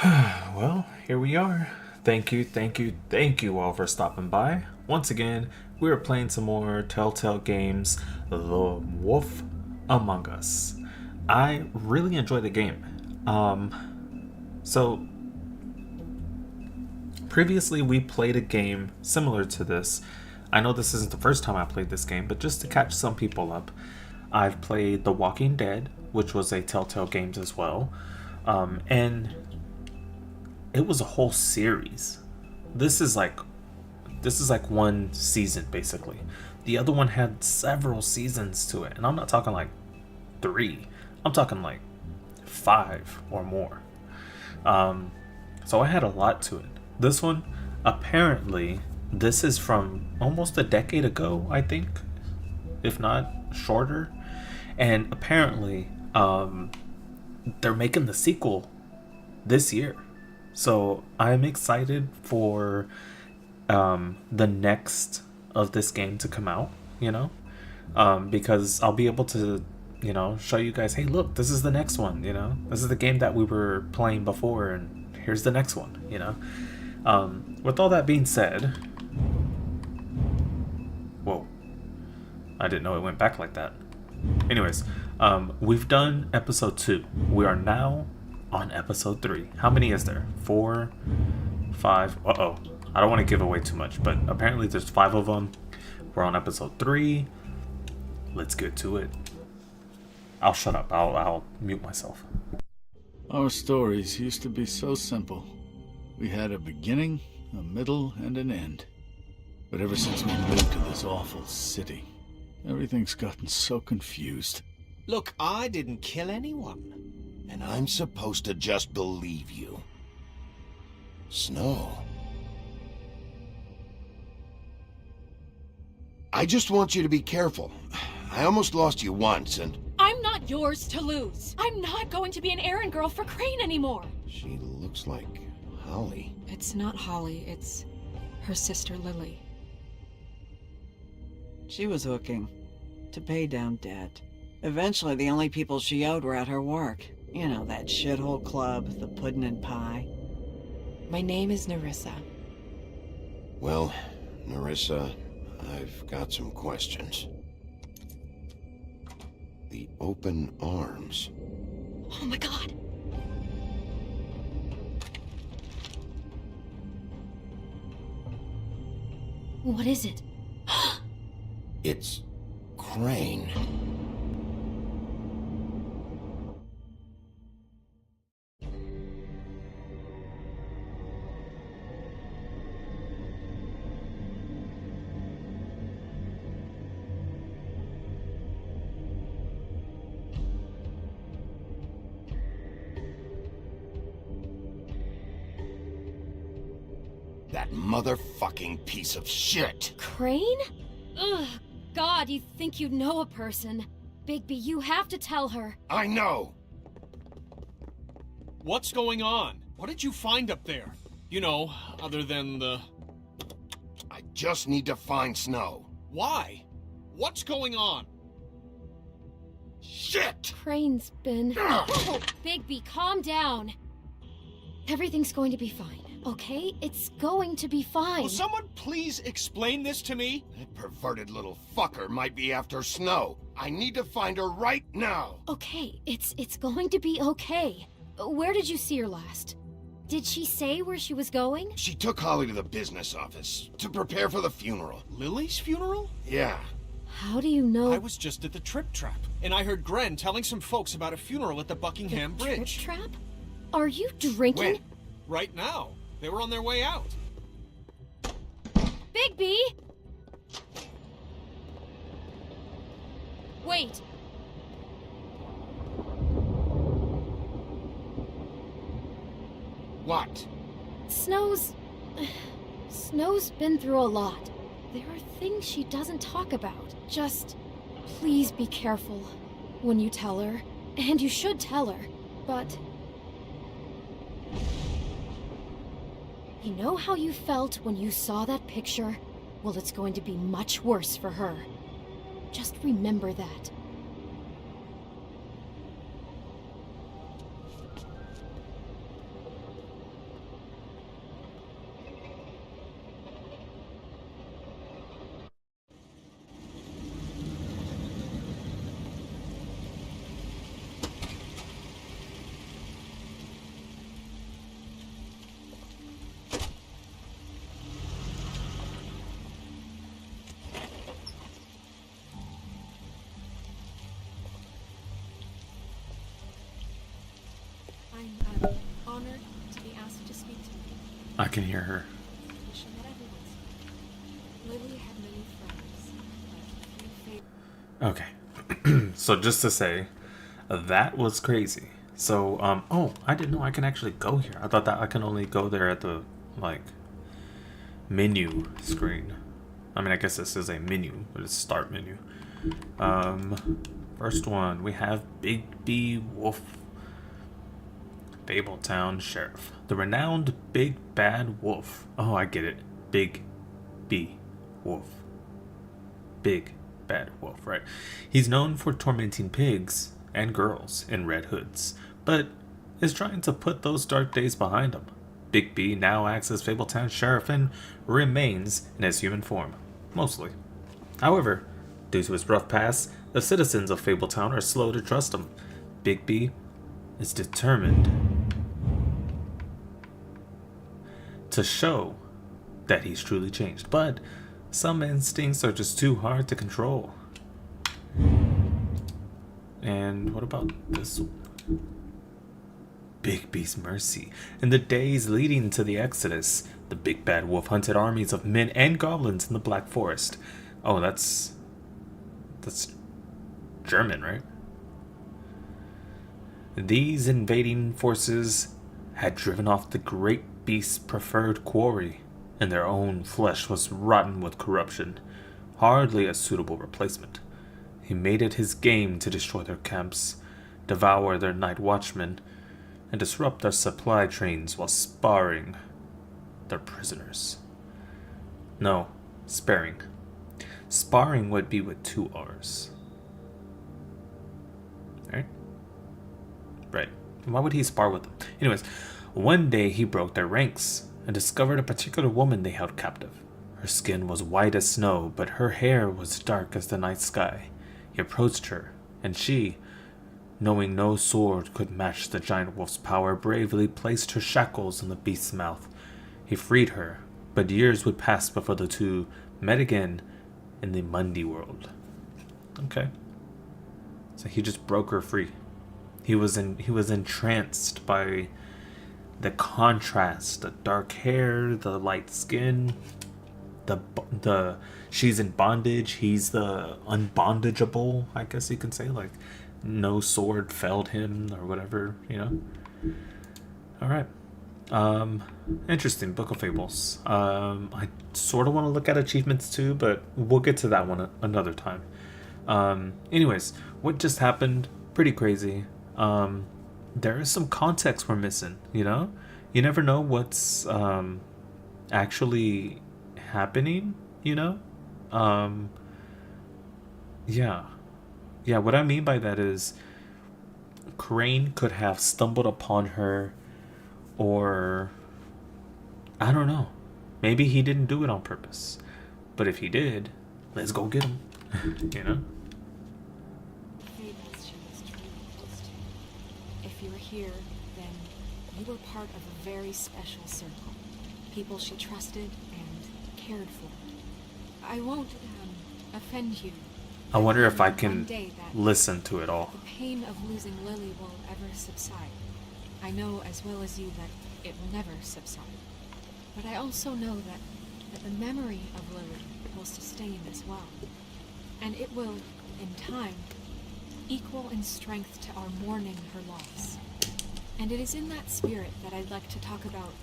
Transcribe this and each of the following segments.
Well, here we are. Thank you all for stopping by. Once again, we are playing some more Telltale games, The Wolf Among Us. I really enjoy the game. So previously we played a game similar to this. I know this isn't the first time I played this game, but just to catch some people up, I've played The Walking Dead, which was a Telltale Games as well. And it was a whole series. This is like one season basically. The other one had several seasons to it, and I'm not talking like 3. I'm talking like 5 or more. So I had a lot to it. This one, apparently, this is from almost a decade ago, I think, if not shorter. And apparently, they're making the sequel this year. So I'm excited for the next of this game to come out, because I'll be able to, show you guys, hey, look, this is the next one, this is the game that we were playing before, and here's the next one, With all that being said, whoa, I didn't know it went back like that. Anyways, we've done episode 2. We are now on episode 3. How many is there? 4, 5. I don't want to give away too much, but apparently there's 5 of them. We're on episode 3. Let's get to it. I'll shut up. I'll mute myself. Our stories used to be so simple. We had a beginning, a middle, and an end. But ever since we moved to this awful city, everything's gotten so confused. Look, I didn't kill anyone. And I'm supposed to just believe you. Snow. I just want you to be careful. I almost lost you once, and... I'm not yours to lose. I'm not going to be an errand girl for Crane anymore. She looks like Holly. It's not Holly, it's her sister Lily. She was hooking to pay down debt. Eventually, the only people she owed were at her work. You know, that shithole club, the Puddin' and Pie. My name is Nerissa. Well, Nerissa, I've got some questions. The open arms. Oh my god! What is it? It's Crane. That motherfucking piece of shit! Crane? Ugh, God, you think you know a person. Bigby, you have to tell her. I know! What's going on? What did you find up there? Other than the... I just need to find Snow. Why? What's going on? Shit! Crane's been... Oh, Bigby, calm down. Everything's going to be fine, okay? It's going to be fine. Will someone please explain this to me? That perverted little fucker might be after Snow. I need to find her right now. Okay, it's going to be okay. Where did you see her last? Did she say where she was going? She took Holly to the business office to prepare for the funeral. Lily's funeral? Yeah. How do you know? I was just at the Trip Trap, and I heard Gren telling some folks about a funeral at the Buckingham Bridge. Trip Trap? Are you drinking? When? Right now. They were on their way out. Bigby! Wait. What? Snow's been through a lot. There are things she doesn't talk about. Just please be careful when you tell her. And you should tell her. But you know how you felt when you saw that picture? Well, it's going to be much worse for her. Just remember that. I'm honored to be asked to speak to you. I can hear her. Wishing that everyone's. Lily had many friends, but few Okay. So just to say, that was crazy. So, oh, I didn't know I can actually go here. I thought that I can only go there at the, like, menu screen. I mean, I guess this is a menu, but it's start menu. First one, we have Bigby Wolf. Fabletown Sheriff. The renowned Big Bad Wolf. Oh, I get it. Big B Wolf. Big Bad Wolf, right? He's known for tormenting pigs and girls in red hoods, but is trying to put those dark days behind him. Bigby now acts as Fabletown Sheriff and remains in his human form, mostly. However, due to his rough past, the citizens of Fabletown are slow to trust him. Bigby is determined to show that he's truly changed, but some instincts are just too hard to control. And what about this one? Bigby's mercy. In the days leading to the Exodus, the Big Bad Wolf hunted armies of men and goblins in the Black Forest. Oh, that's German, right? These invading forces had driven off the great beast's preferred quarry, and their own flesh was rotten with corruption, hardly a suitable replacement. He made it his game to destroy their camps, devour their night watchmen, and disrupt their supply trains while sparring their prisoners. No, sparing. Sparring would be with 2 R's. Right? Right. Why would he spar with them? Anyways, one day he broke their ranks and discovered a particular woman they held captive. Her skin was white as snow, but her hair was dark as the night sky. He approached her, and she, knowing no sword could match the giant wolf's power, bravely placed her shackles in the beast's mouth. He freed her, but years would pass before the two met again in the Mundy world. Okay. So he just broke her free. He was entranced by the contrast, the dark hair, the light skin, the she's in bondage, he's the unbondageable, I guess you can say, like no sword felled him or whatever, you know. All right. Interesting. Book of Fables. I sort of want to look at achievements too, but we'll get to that one another time. Anyways, what just happened? Pretty crazy. There is some context we're missing, you know? You never know what's actually happening, you know? Yeah, what I mean by that is Crane could have stumbled upon her, or I don't know. Maybe he didn't do it on purpose. But if he did, let's go get him. You know? If you were here, then you were part of a very special circle. People she trusted and cared for. I won't offend you. I wonder if I can One day that listen to it all. the pain of losing Lily will ever subside. I know as well as you that it will never subside. But I also know that the memory of Lily will sustain as well. And it will, in time, equal in strength to our mourning her loss. And it is in that spirit that I'd like to talk about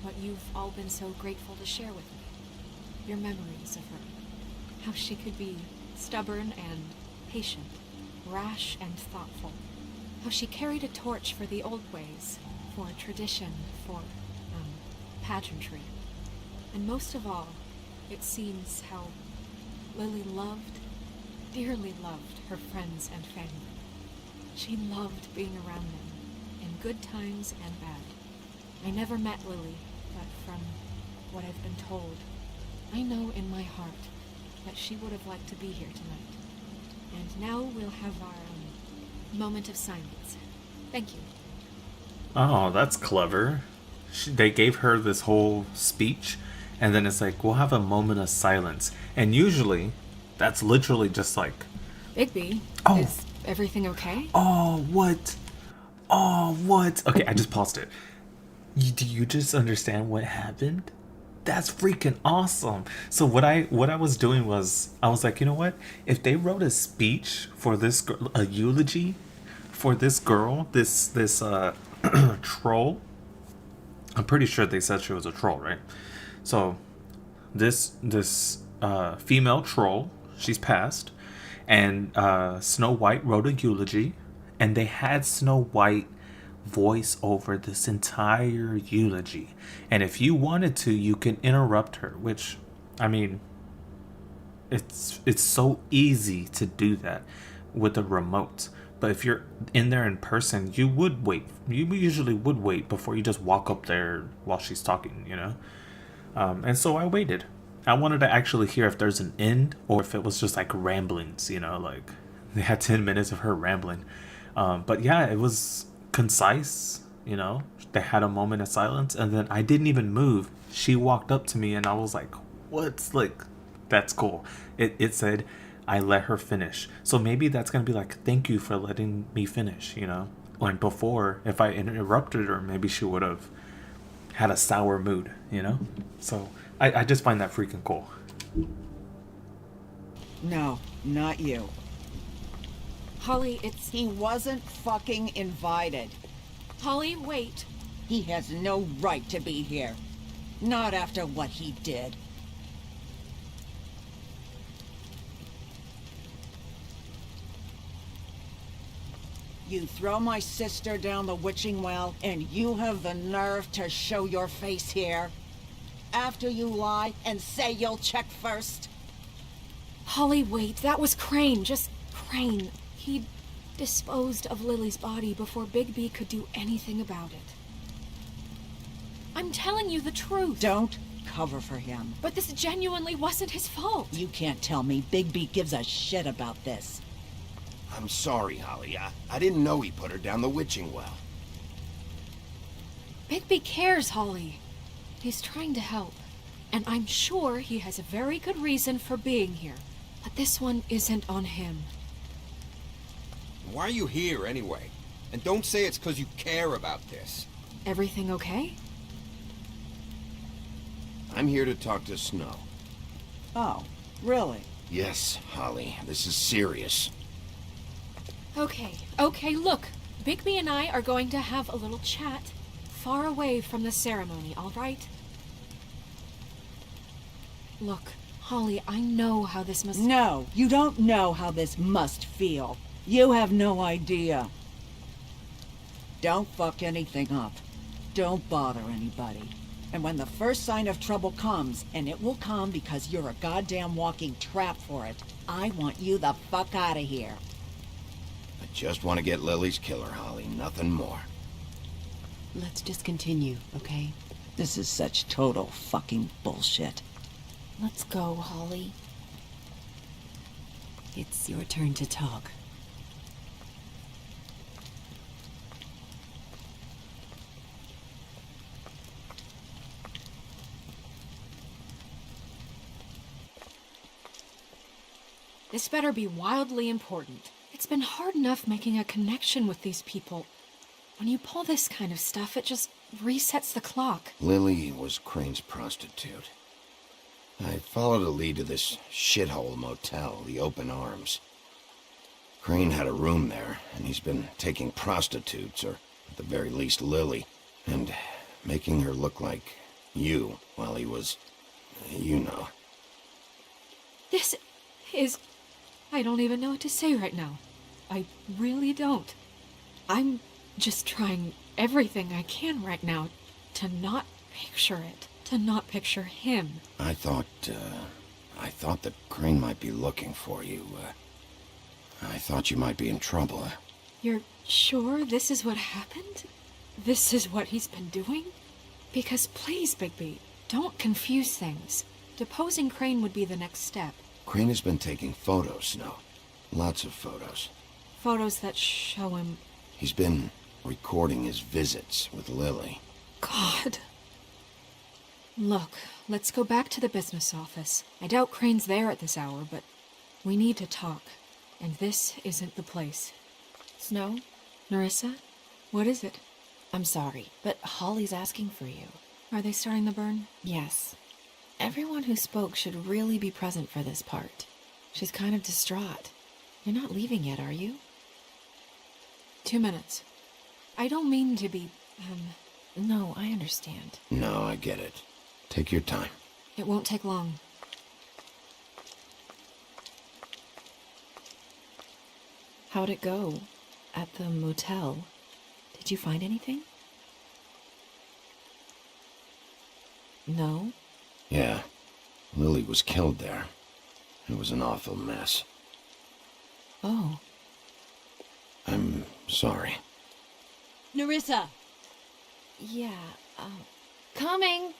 what you've all been so grateful to share with me. Your memories of her. How she could be stubborn and patient, rash and thoughtful. How she carried a torch for the old ways, for tradition, for, pageantry. And most of all, it seems how Lily loved, dearly loved her friends and family. She loved being around them, in good times and bad. I never met Lily, but from what I've been told, I know in my heart that she would have liked to be here tonight. And now we'll have our moment of silence. Thank you. Oh, that's clever. They gave her this whole speech, and then it's like, we'll have a moment of silence. And usually, that's literally just like... Bigby, Oh. is everything okay? Oh, what? Oh, what? Okay, I just paused it. Do you just understand what happened? That's freaking awesome. So what I was doing was I was like, you know what? If they wrote a speech for this girl, a eulogy for this girl, this troll. I'm pretty sure they said she was a troll, right? So this female troll, she's passed, and Snow White wrote a eulogy, and they had Snow White voice over this entire eulogy. And if you wanted to, you can interrupt her, which, I mean, it's so easy to do that with a remote. But if you're in there in person, you would wait. You usually would wait before you just walk up there while she's talking, you know? And so I waited. I wanted to actually hear if there's an end or if it was just like ramblings, you know, like they had 10 minutes of her rambling. But yeah, it was concise, you know. They had a moment of silence, and then I didn't even move. She walked up to me and I was like, what's like, that's cool. It said, I let her finish. So maybe that's going to be like, thank you for letting me finish, you know. When before, if I interrupted her, maybe she would have had a sour mood, you know. So I just find that freaking cool. No, not you. Holly, it's... He wasn't fucking invited. Holly, wait. He has no right to be here. Not after what he did. You throw my sister down the witching well, and you have the nerve to show your face here? After you lie and say you'll check first? Holly, wait. That was Crane. Just Crane. He disposed of Lily's body before Bigby could do anything about it. I'm telling you the truth. Don't cover for him. But this genuinely wasn't his fault. You can't tell me Bigby gives a shit about this. I'm sorry, Holly. I didn't know he put her down the witching well. Bigby cares, Holly. He's trying to help. And I'm sure he has a very good reason for being here. But this one isn't on him. Why are you here, anyway? And don't say it's because you care about this. Everything okay? I'm here to talk to Snow. Oh, really? Yes, Holly. This is serious. Okay, look. Bigby and I are going to have a little chat far away from the ceremony, all right? Look, Holly, I know how this must... No, you don't know how this must feel. You have no idea. Don't fuck anything up. Don't bother anybody. And when the first sign of trouble comes, and it will come because you're a goddamn walking trap for it, I want you the fuck out of here. I just want to get Lily's killer, Holly. Nothing more. Let's just continue, okay? This is such total fucking bullshit. Let's go, Holly. It's your turn to talk. This better be wildly important. It's been hard enough making a connection with these people. When you pull this kind of stuff, it just resets the clock. Lily was Crane's prostitute. I followed a lead to this shithole motel, the Open Arms. Crane had a room there, and he's been taking prostitutes, or at the very least Lily, and making her look like you while he was, you know. This is... I don't even know what to say right now. I really don't. I'm just trying everything I can right now to not picture it. To not picture him. I thought that Crane might be looking for you. I thought you might be in trouble. You're sure this is what happened? This is what he's been doing? Because please, Bigby, don't confuse things. Deposing Crane would be the next step. Crane has been taking photos, Snow. Lots of photos. Photos that show him... He's been recording his visits with Lily. God. Look, let's go back to the business office. I doubt Crane's there at this hour, but we need to talk. And this isn't the place. Snow? Nerissa? What is it? I'm sorry, but Holly's asking for you. Are they starting the burn? Yes. Everyone who spoke should really be present for this part. She's kind of distraught. You're not leaving yet, are you? 2 minutes. I don't mean to be, No, I understand. No, I get it. Take your time. It won't take long. How'd it go? At the motel? Did you find anything? No? Yeah. Lily was killed there. It was an awful mess. Oh. I'm sorry. Nerissa! Yeah, coming!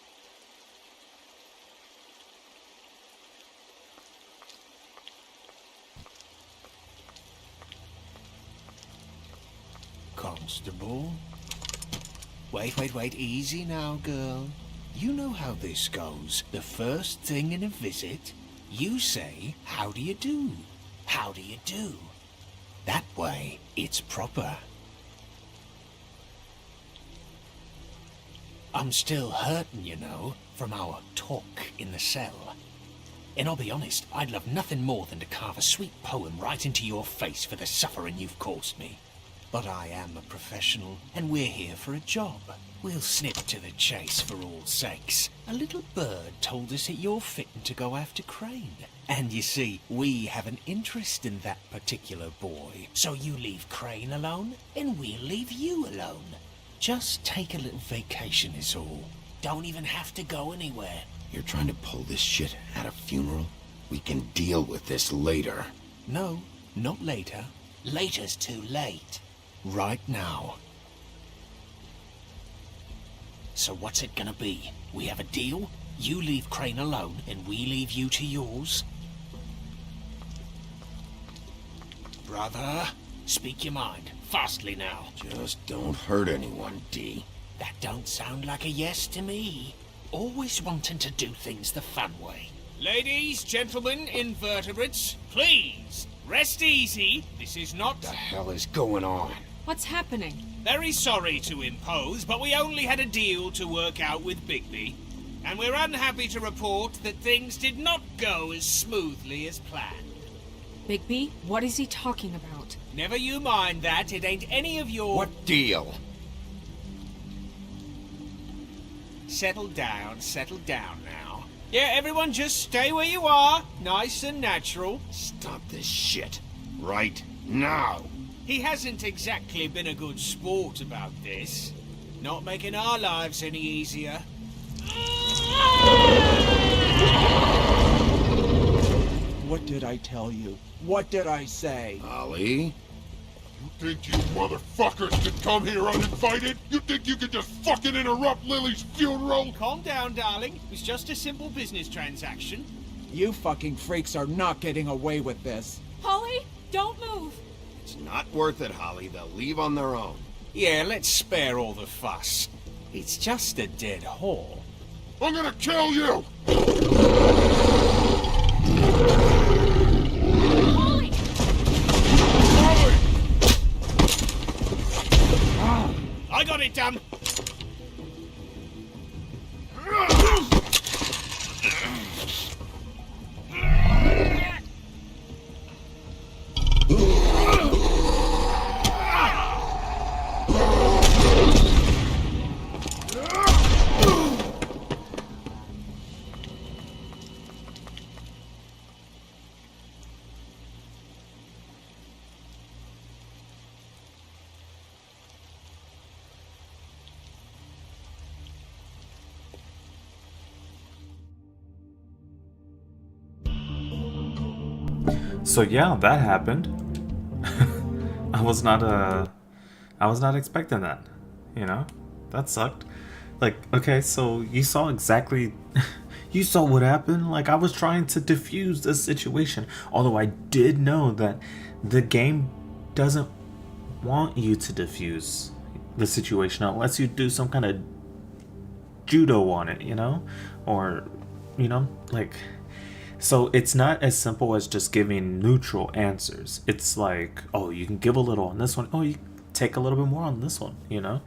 Constable? Wait, easy now, girl. You know how this goes. The first thing in a visit, you say, how do you do? How do you do? That way, it's proper. I'm still hurting, you know, from our talk in the cell. And I'll be honest, I'd love nothing more than to carve a sweet poem right into your face for the suffering you've caused me. But I am a professional, and we're here for a job. We'll snip to the chase for all sakes. A little bird told us that you're fitting to go after Crane. And you see, we have an interest in that particular boy. So you leave Crane alone, and we'll leave you alone. Just take a little vacation is all. Don't even have to go anywhere. You're trying to pull this shit at a funeral? We can deal with this later. No, not later. Later's too late. Right now. So what's it gonna be? We have a deal? You leave Crane alone, and we leave you to yours? Brother, speak your mind. Fastly now. Just don't hurt anyone, D. That don't sound like a yes to me. Always wanting to do things the fun way. Ladies, gentlemen, invertebrates, please, rest easy. This is not... What the hell is going on? What's happening? Very sorry to impose, but we only had a deal to work out with Bigby. And we're unhappy to report that things did not go as smoothly as planned. Bigby? What is he talking about? Never you mind that, it ain't any of your... What deal? Settle down now. Yeah, everyone just stay where you are, nice and natural. Stop this shit. Right now. He hasn't exactly been a good sport about this. Not making our lives any easier. What did I tell you? What did I say? Ollie? You think you motherfuckers can come here uninvited? You think you can just fucking interrupt Lily's funeral? Calm down, darling. It's just a simple business transaction. You fucking freaks are not getting away with this. Holly, don't move! It's not worth it, Holly. They'll leave on their own. Yeah, let's spare all the fuss. It's just a dead whore. I'm gonna kill you! Holly! Holly! I got it done. So yeah, that happened. I was not expecting that, you know? That sucked. Like, okay, so you saw exactly you saw what happened. Like, I was trying to diffuse the situation, although I did know that the game doesn't want you to diffuse the situation unless you do some kind of judo on it, you know? Or, you know, like, so it's not as simple as just giving neutral answers. It's like, oh, you can give a little on this one. Oh, take a little bit more on this one, you know?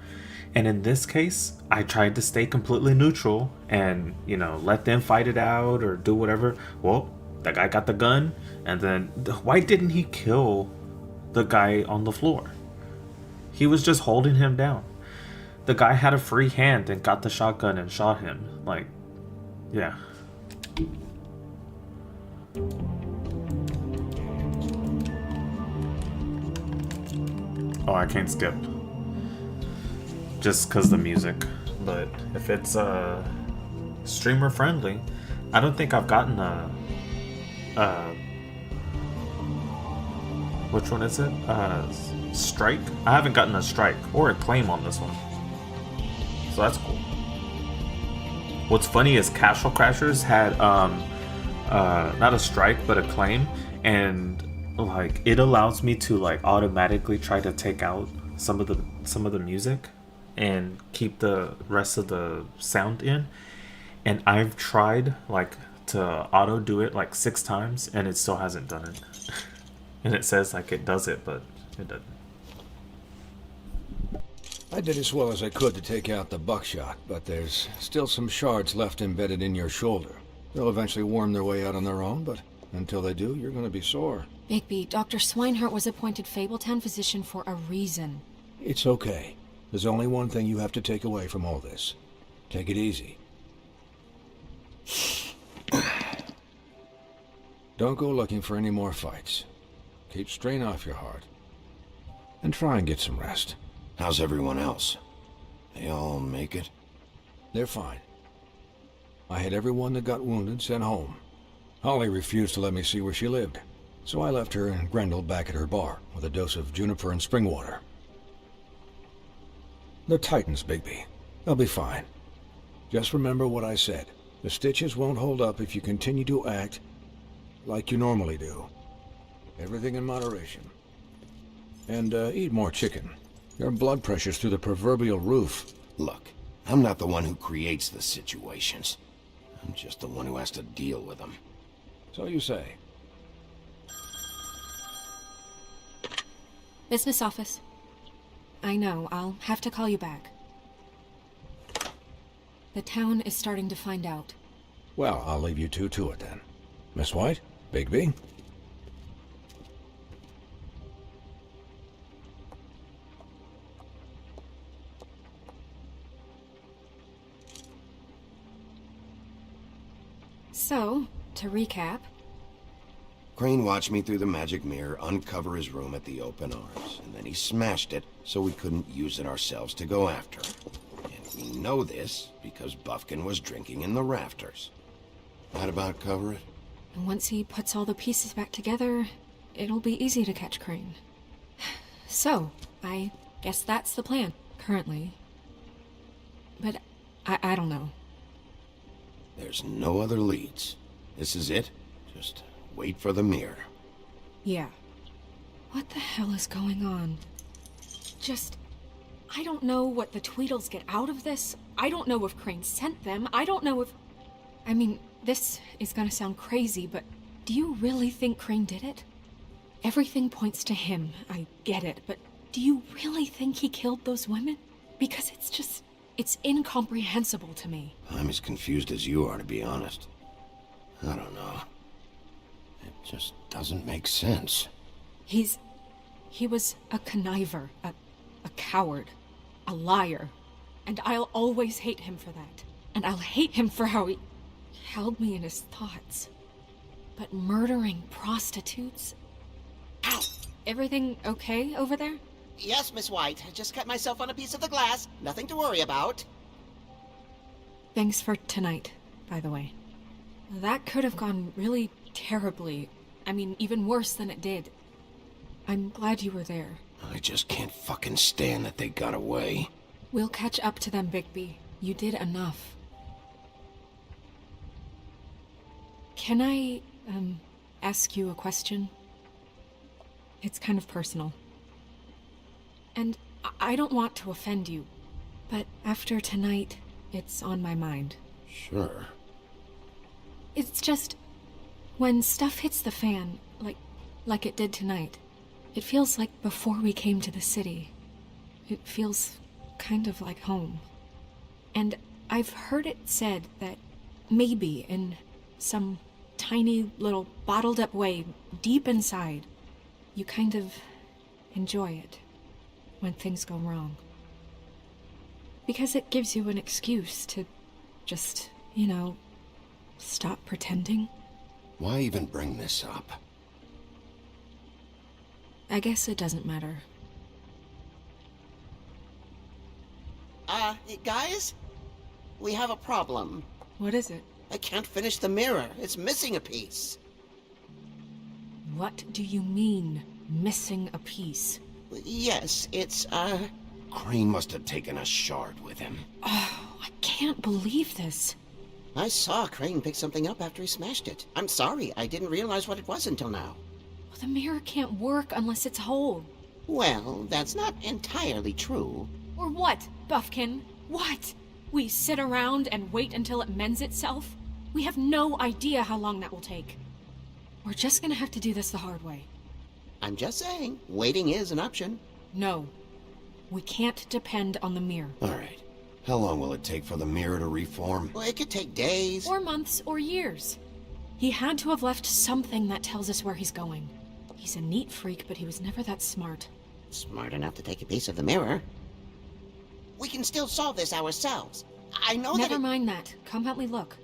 And in this case, I tried to stay completely neutral and, you know, let them fight it out or do whatever. Well, the guy got the gun, and then why didn't he kill the guy on the floor? He was just holding him down. The guy had a free hand and got the shotgun and shot him. Like, yeah. Oh, I can't skip. Just because the music. But if it's streamer friendly, I don't think I've gotten a which one is it? Strike? I haven't gotten a strike or a claim on this one. So that's cool. What's funny is Castle Crashers had not a strike but a claim, and like it allows me to like automatically try to take out some of the music and keep the rest of the sound in. And I've tried like to auto do it like 6 times and it still hasn't done it. And it says like it does it, but it doesn't. I did as well as I could to take out the buckshot, but there's still some shards left embedded in your shoulder. They'll eventually worm their way out on their own, but until they do, you're gonna be sore. Bigby, Dr. Swinehart was appointed Fabletown physician for a reason. It's okay. There's only one thing you have to take away from all this. Take it easy. Don't go looking for any more fights. Keep strain off your heart. And try and get some rest. How's everyone else? They all make it? They're fine. I had everyone that got wounded sent home. Holly refused to let me see where she lived, so I left her and Grendel back at her bar with a dose of juniper and spring water. They're Titans, Bigby. They'll be fine. Just remember what I said. The stitches won't hold up if you continue to act like you normally do. Everything in moderation. And eat more chicken. Your blood pressure's through the proverbial roof. Look, I'm not the one who creates the situations. I'm just the one who has to deal with them. So you say. Business office. I know, I'll have to call you back. The town is starting to find out. Well, I'll leave you two to it then. Miss White? Bigby? So, to recap... Crane watched me through the magic mirror uncover his room at the open arms, and then he smashed it so we couldn't use it ourselves to go after him. And we know this because Buffkin was drinking in the rafters. That about cover it? And once he puts all the pieces back together, it'll be easy to catch Crane. So, I guess that's the plan, currently. But I don't know. There's no other leads. This is it. Just wait for the mirror. Yeah. What the hell is going on? I don't know what the Tweedles get out of this. I don't know if Crane sent them. I don't know if... I mean, this is gonna sound crazy, but do you really think Crane did it? Everything points to him, I get it, but do you really think he killed those women? Because it's incomprehensible to me. I'm as confused as you are, to be honest. I don't know. It just doesn't make sense. He was a conniver, a coward, a liar, and I'll always hate him for that. And I'll hate him for how he held me in his thoughts. But murdering prostitutes? Ow! Everything okay over there? Yes, Miss White. I just cut myself on a piece of the glass. Nothing to worry about. Thanks for tonight, by the way. That could have gone really terribly. I mean, even worse than it did. I'm glad you were there. I just can't fucking stand that they got away. We'll catch up to them, Bigby. You did enough. Can I, ask you a question? It's kind of personal. And I don't want to offend you, but after tonight, it's on my mind. Sure. It's just, when stuff hits the fan, like it did tonight, it feels like before we came to the city. It feels kind of like home. And I've heard it said that maybe in some tiny little bottled up way deep inside, you kind of enjoy it when things go wrong. Because it gives you an excuse to just, stop pretending. Why even bring this up? I guess it doesn't matter. Guys? We have a problem. What is it? I can't finish the mirror. It's missing a piece. What do you mean, missing a piece? Yes, it's, Crane must have taken a shard with him. Oh, I can't believe this. I saw Crane pick something up after he smashed it. I'm sorry, I didn't realize what it was until now. Well, the mirror can't work unless it's whole. Well, that's not entirely true. Or what, Buffkin? What? We sit around and wait until it mends itself? We have no idea how long that will take. We're just gonna have to do this the hard way. I'm just saying, waiting is an option. No. We can't depend on the mirror. All right. How long will it take for the mirror to reform? Well, it could take days. Or months, or years. He had to have left something that tells us where he's going. He's a neat freak, but he was never that smart. Smart enough to take a piece of the mirror. We can still solve this ourselves. I know that Never mind that. Come help me look.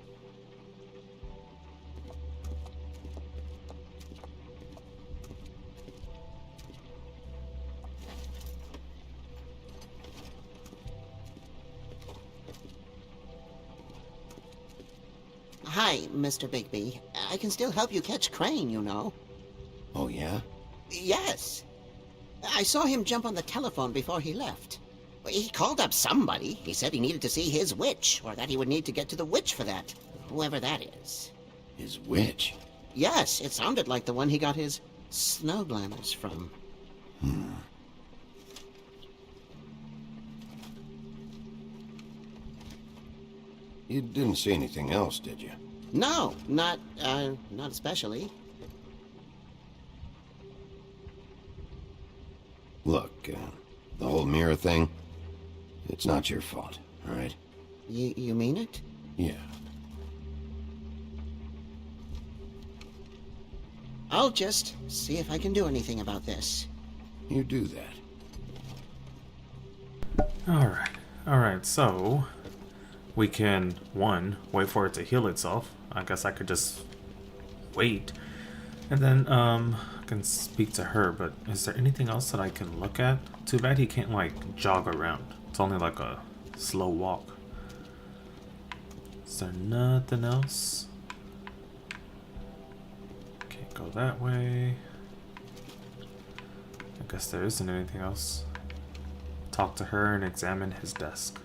Hi, Mr. Bigby. I can still help you catch Crane, you know. Oh, yeah? Yes. I saw him jump on the telephone before he left. He called up somebody. He said he needed to see his witch, or that he would need to get to the witch for that. Whoever that is. His witch? Yes, it sounded like the one he got his snow glamours from. You didn't see anything else, did you? No, not especially. Look, the whole mirror thing, it's not your fault, all right? You mean it? Yeah. I'll just see if I can do anything about this. You do that. Alright, so we can, one, wait for it to heal itself. I guess I could just wait. And then, I can speak to her, but is there anything else that I can look at? Too bad he can't, like, jog around. It's only like a slow walk. Is there nothing else? Can't go that way. I guess there isn't anything else. Talk to her and examine his desk.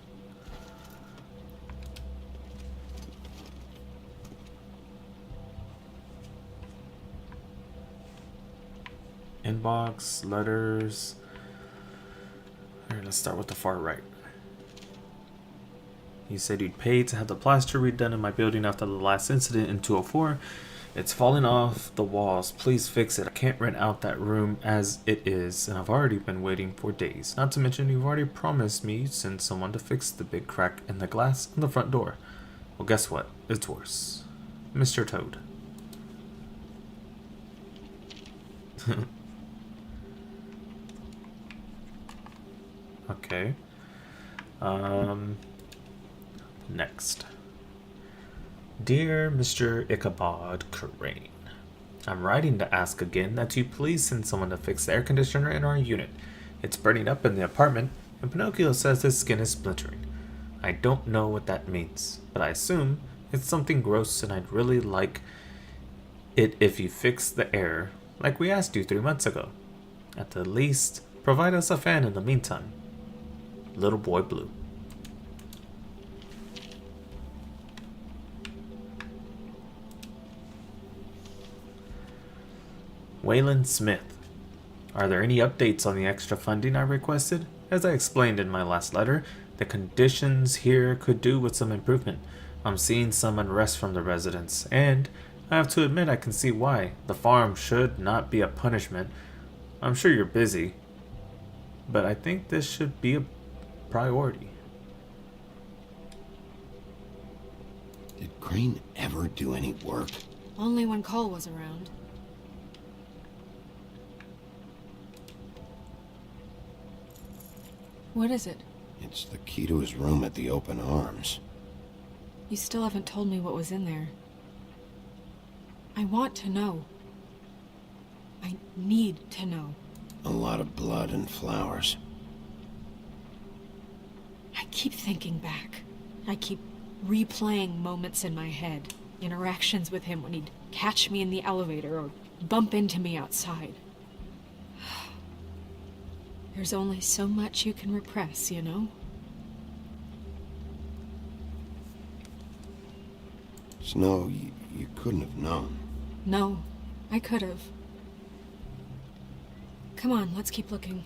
Inbox, letters. Alright, let's start with the far right. He said you'd pay to have the plaster redone in my building after the last incident in 204. It's falling off the walls. Please fix it. I can't rent out that room as it is, and I've already been waiting for days. Not to mention you've already promised me you'd send someone to fix the big crack in the glass on the front door. Well, guess what? It's worse. Mr. Toad. Okay. Next. Dear Mr. Ichabod Crane, I'm writing to ask again that you please send someone to fix the air conditioner in our unit. It's burning up in the apartment, and Pinocchio says his skin is splintering. I don't know what that means, but I assume it's something gross, and I'd really like it if you fix the air like we asked you 3 months ago. At the least, provide us a fan in the meantime. Little Boy Blue. Waylon Smith. Are there any updates on the extra funding I requested? As I explained in my last letter, the conditions here could do with some improvement. I'm seeing some unrest from the residents, and I have to admit I can see why. The farm should not be a punishment. I'm sure you're busy. But I think this should be a priority. Did Crane ever do any work? Only when Cole was around. What is it? It's the key to his room at the Open Arms. You still haven't told me what was in there. I want to know. I need to know. A lot of blood and flowers. I keep thinking back. I keep replaying moments in my head. Interactions with him when he'd catch me in the elevator or bump into me outside. There's only so much you can repress, you know? Snow, you couldn't have known. No, I could have. Come on, let's keep looking.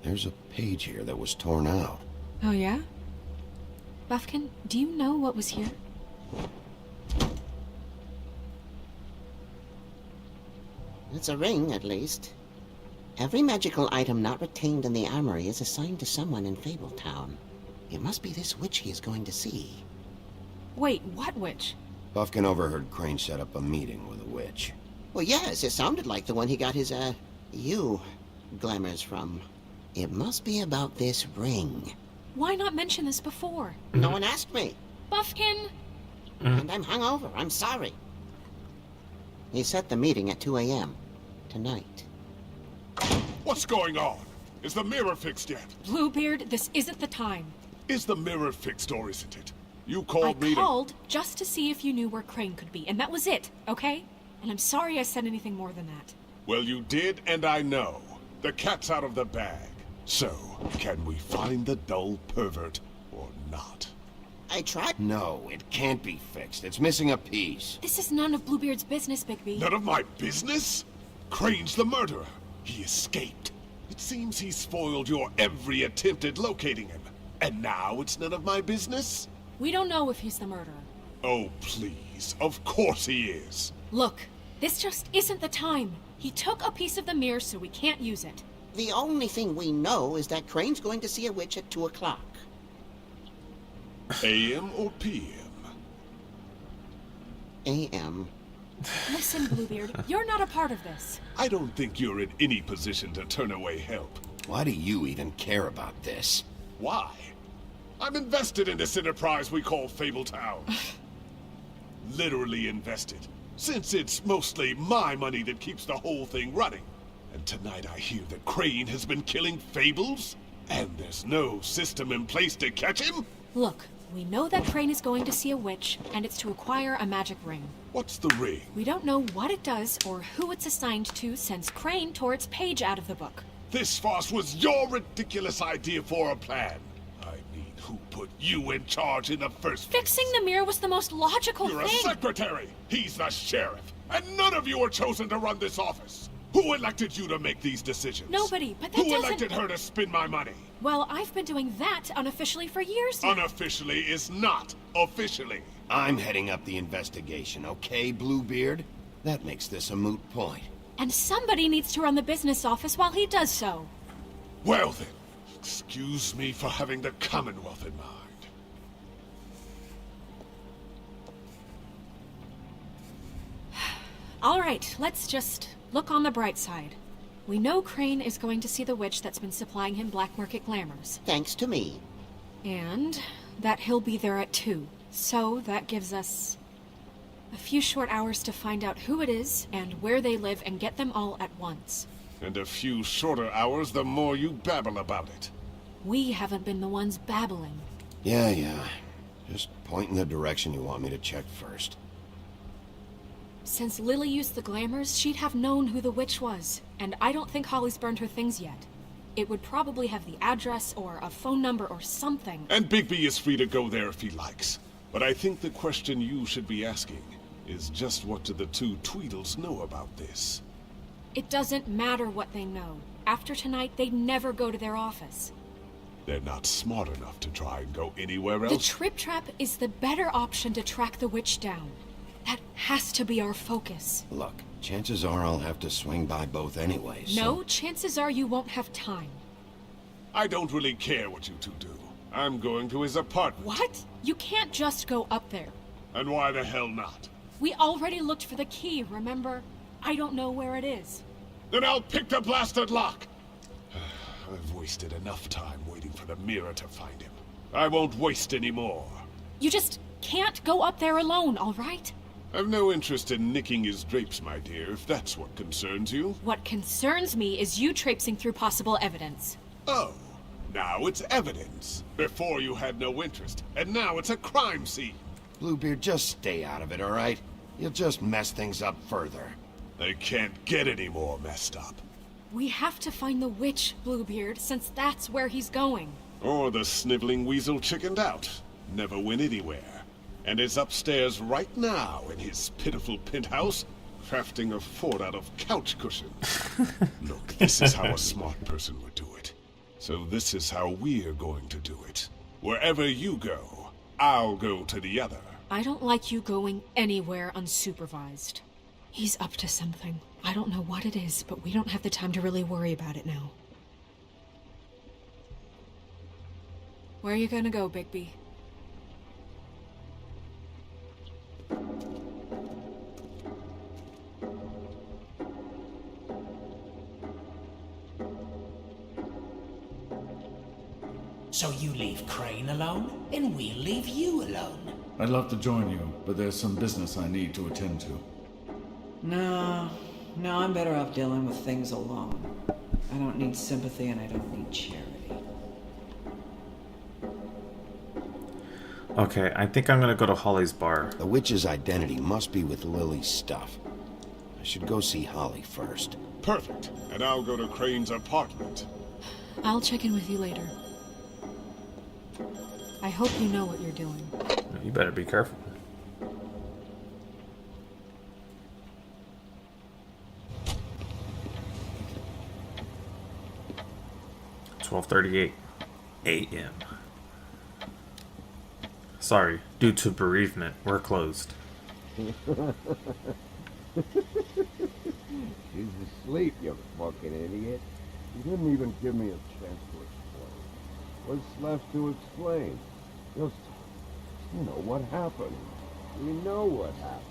There's a page here that was torn out. Oh, yeah? Buffkin, do you know what was here? It's a ring, at least. Every magical item not retained in the armory is assigned to someone in Fabletown. It must be this witch he is going to see. Wait, what witch? Buffkin overheard Crane set up a meeting with a witch. Well, yes, it sounded like the one he got his, glamours from. It must be about this ring. Why not mention this before? No one asked me. Buffkin! And I'm hungover. I'm sorry. He set the meeting at 2 a.m. tonight. What's going on? Is the mirror fixed yet? Bluebeard, this isn't the time. Is the mirror fixed or isn't it? You called me I called just to see if you knew where Crane could be, and that was it, okay? And I'm sorry I said anything more than that. Well, you did, and I know. The cat's out of the bag. So, can we find the dull pervert or not? I tried. No, it can't be fixed. It's missing a piece. This is none of Bluebeard's business, Bigby. None of my business? Crane's the murderer. He escaped. It seems he spoiled your every attempt at locating him. And now it's none of my business? We don't know if he's the murderer. Oh, please. Of course he is. Look, this just isn't the time. He took a piece of the mirror, so we can't use it. The only thing we know is that Crane's going to see a witch at 2 o'clock. AM or PM? AM. Listen, Bluebeard, you're not a part of this. I don't think you're in any position to turn away help. Why do you even care about this? Why? I'm invested in this enterprise we call Fabletown. Literally invested. Since it's mostly my money that keeps the whole thing running. And tonight I hear that Crane has been killing fables? And there's no system in place to catch him? Look, we know that Crane is going to see a witch, and it's to acquire a magic ring. What's the ring? We don't know what it does or who it's assigned to since Crane tore its page out of the book. This farce was your ridiculous idea for a plan. I mean, who put you in charge in the first place? Fixing the mirror was the most logical You're thing. a secretary. He's the sheriff. And none of you are chosen to run this office. Who elected you to make these decisions? Nobody, but that Who doesn't... elected her to spend my money? Well, I've been doing that unofficially for years now. Unofficially is not officially. I'm heading up the investigation, okay, Bluebeard? That makes this a moot point. And somebody needs to run the business office while he does so. Well then, excuse me for having the Commonwealth in mind. All right, let's just look on the bright side. We know Crane is going to see the witch that's been supplying him black market glamours. Thanks to me. And that he'll be there at 2. So that gives us a few short hours to find out who it is and where they live and get them all at once. And a few shorter hours the more you babble about it. We haven't been the ones babbling. Yeah. Just point in the direction you want me to check first. Since Lily used the glamours, she'd have known who the witch was. And I don't think Holly's burned her things yet. It would probably have the address or a phone number or something. And Bigby is free to go there if he likes. But I think the question you should be asking is just what do the two Tweedles know about this? It doesn't matter what they know. After tonight, they'd never go to their office. They're not smart enough to try and go anywhere The else. trip trap is the better option to track the witch down. That has to be our focus. Look, chances are I'll have to swing by both anyway, so... No, chances are you won't have time. I don't really care what you two do. I'm going to his apartment. What? You can't just go up there. And why the hell not? We already looked for the key, remember? I don't know where it is. Then I'll pick the blasted lock! I've wasted enough time waiting for the mirror to find him. I won't waste any more. You just can't go up there alone, all right? I've no interest in nicking his drapes, my dear, if that's what concerns you. What concerns me is you traipsing through possible evidence. Oh, now it's evidence. Before you had no interest, and now it's a crime scene. Bluebeard, just stay out of it, all right? You'll just mess things up further. They can't get any more messed up. We have to find the witch, Bluebeard, since that's where he's going. Or the sniveling weasel chickened out. Never went anywhere. And is upstairs right now in his pitiful penthouse, crafting a fort out of couch cushions. Look, this is how a smart person would do it. So this is how we're going to do it. Wherever you go, I'll go to the other. I don't like you going anywhere unsupervised. He's up to something. I don't know what it is, but we don't have the time to really worry about it now. Where are you gonna go, Bigby? So you leave Crane alone, and we'll leave you alone. I'd love to join you, but there's some business I need to attend to. No, I'm better off dealing with things alone. I don't need sympathy and I don't need charity. Okay, I think I'm gonna go to Holly's bar. The witch's identity must be with Lily's stuff. I should go see Holly first. Perfect. And I'll go to Crane's apartment. I'll check in with you later. I hope you know what you're doing. You better be careful. $12:38 a.m. Sorry, due to bereavement, we're closed. She's asleep, you fucking idiot. You didn't even give me a chance to explain. What's left to explain? Just, you know, what happened. We know what happened.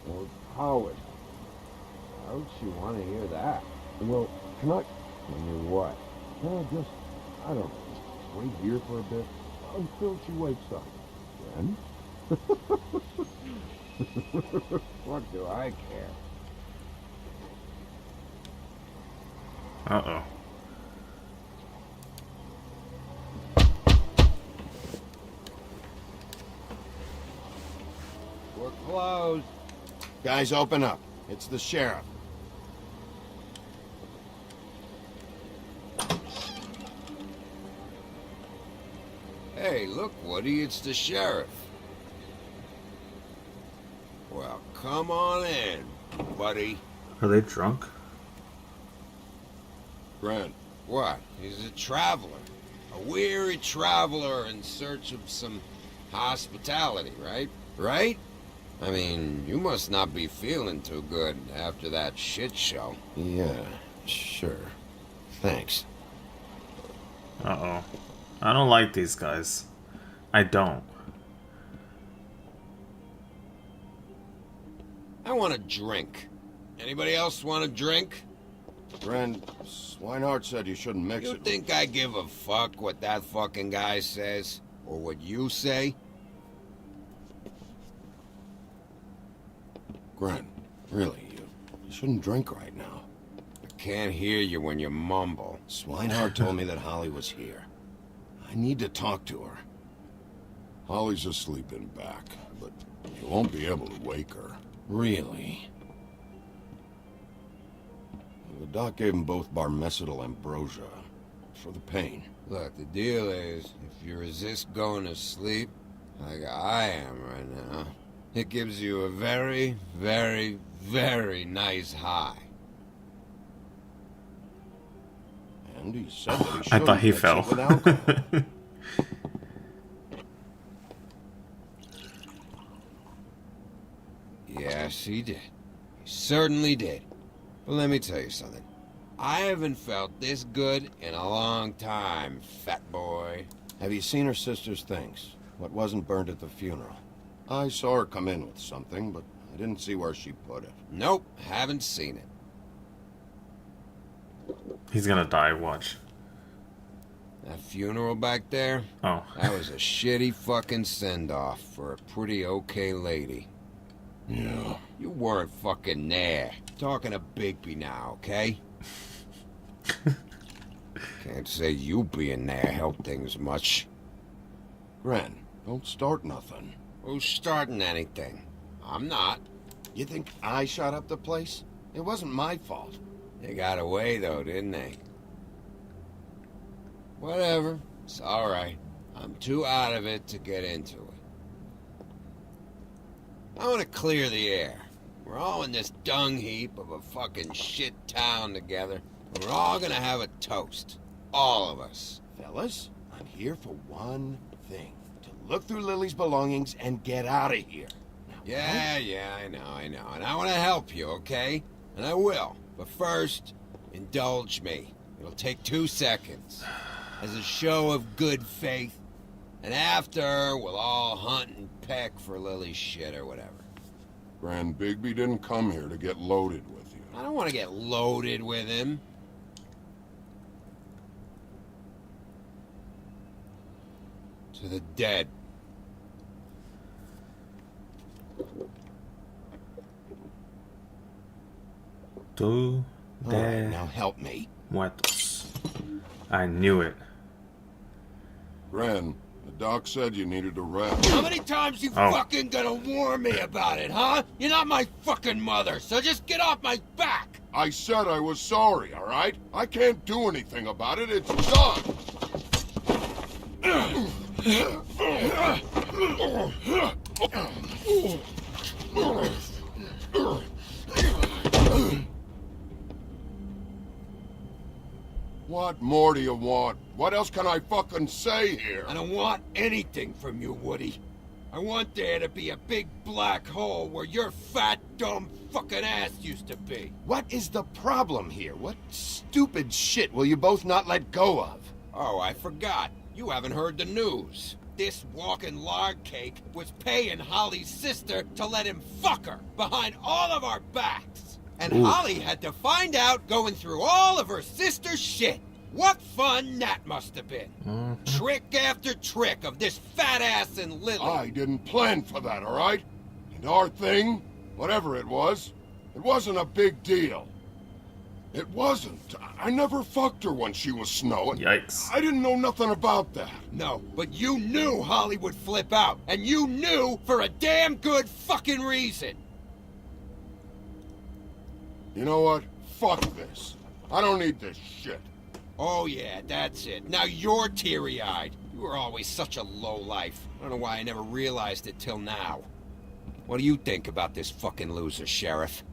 Or how it happened. How would she want to hear that? Well, can I... I mean, what? Can I just, I don't know, wait here for a bit until she wakes up? Then? What do I care? Uh-oh. We're closed. Guys, open up. It's the sheriff. Hey, look, Woody, it's the sheriff. Well, come on in, buddy. Are they drunk? Grant. What? He's a traveler. A weary traveler in search of some hospitality, right? Right? I mean, you must not be feeling too good after that shit show. Yeah, sure. Thanks. Uh-oh. I don't like these guys. I don't. I want a drink. Anybody else want a drink? Friend, Swinehart said you shouldn't mix You it. think I give a fuck what that fucking guy says? Or what you say? Gren, really, you shouldn't drink right now. I can't hear you when you mumble. Swinehart told me that Holly was here. I need to talk to her. Holly's asleep in back, but you won't be able to wake her. Really? The doc gave them both Barmecidal ambrosia for the pain. Look, the deal is, if you resist going to sleep, like I am right now, it gives you a very, very, very nice high. And he said that he I thought he shouldn't mix fell. it with alcohol. Yes, he did. He certainly did. But let me tell you something. I haven't felt this good in a long time, fat boy. Have you seen her sister's things? What wasn't burned at the funeral? I saw her come in with something, but I didn't see where she put it. Nope, haven't seen it. He's gonna die, watch. That funeral back there? Oh. That was a shitty fucking send-off for a pretty okay lady. Yeah. You weren't fucking there. Talking to Bigby now, okay? Can't say you being there helped things much. Gren, don't start nothing. Who's starting anything? I'm not. You think I shot up the place? It wasn't my fault. They got away though, didn't they? Whatever. It's alright. I'm too out of it to get into it. I want to clear the air. We're all in this dung heap of a fucking shit town together. And we're all gonna have a toast. All of us. Fellas, I'm here for one thing. To look through Lily's belongings and get out of here. Now, Yeah, I know. And I want to help you, okay? And I will. But first, indulge me. It'll take 2 seconds. As a show of good faith. And after, we'll all hunt and peck for Lily's shit or whatever. Grand Bigby didn't come here to get loaded with you. I don't want to get loaded with him. To the dead. Tu All right, de now help me. muertos. I knew it. Gren, the doc said you needed a rest. How many times you Oh. fucking gonna warn me about it, huh? You're not my fucking mother, so just get off my back! I said I was sorry, all right? I can't do anything about it. It's done. What more do you want? What else can I fucking say here? I don't want anything from you, Woody. I want there to be a big black hole where your fat, dumb fucking ass used to be. What is the problem here? What stupid shit will you both not let go of? Oh, I forgot. You haven't heard the news. This walking lard cake was paying Holly's sister to let him fuck her behind all of our backs. And Ooh. Holly had to find out going through all of her sister's shit. What fun that must have been. Trick after trick of this fat ass and Lily. I didn't plan for that, all right? And our thing, whatever it wasn't a big deal. It wasn't. I never fucked her when she was Snow. And Yikes. I didn't know nothing about that. No, but you knew Holly would flip out. And you knew for a damn good fucking reason. You know what? Fuck this. I don't need this shit. Oh yeah, that's it. Now you're teary-eyed. You were always such a lowlife. I don't know why I never realized it till now. What do you think about this fucking loser, Sheriff?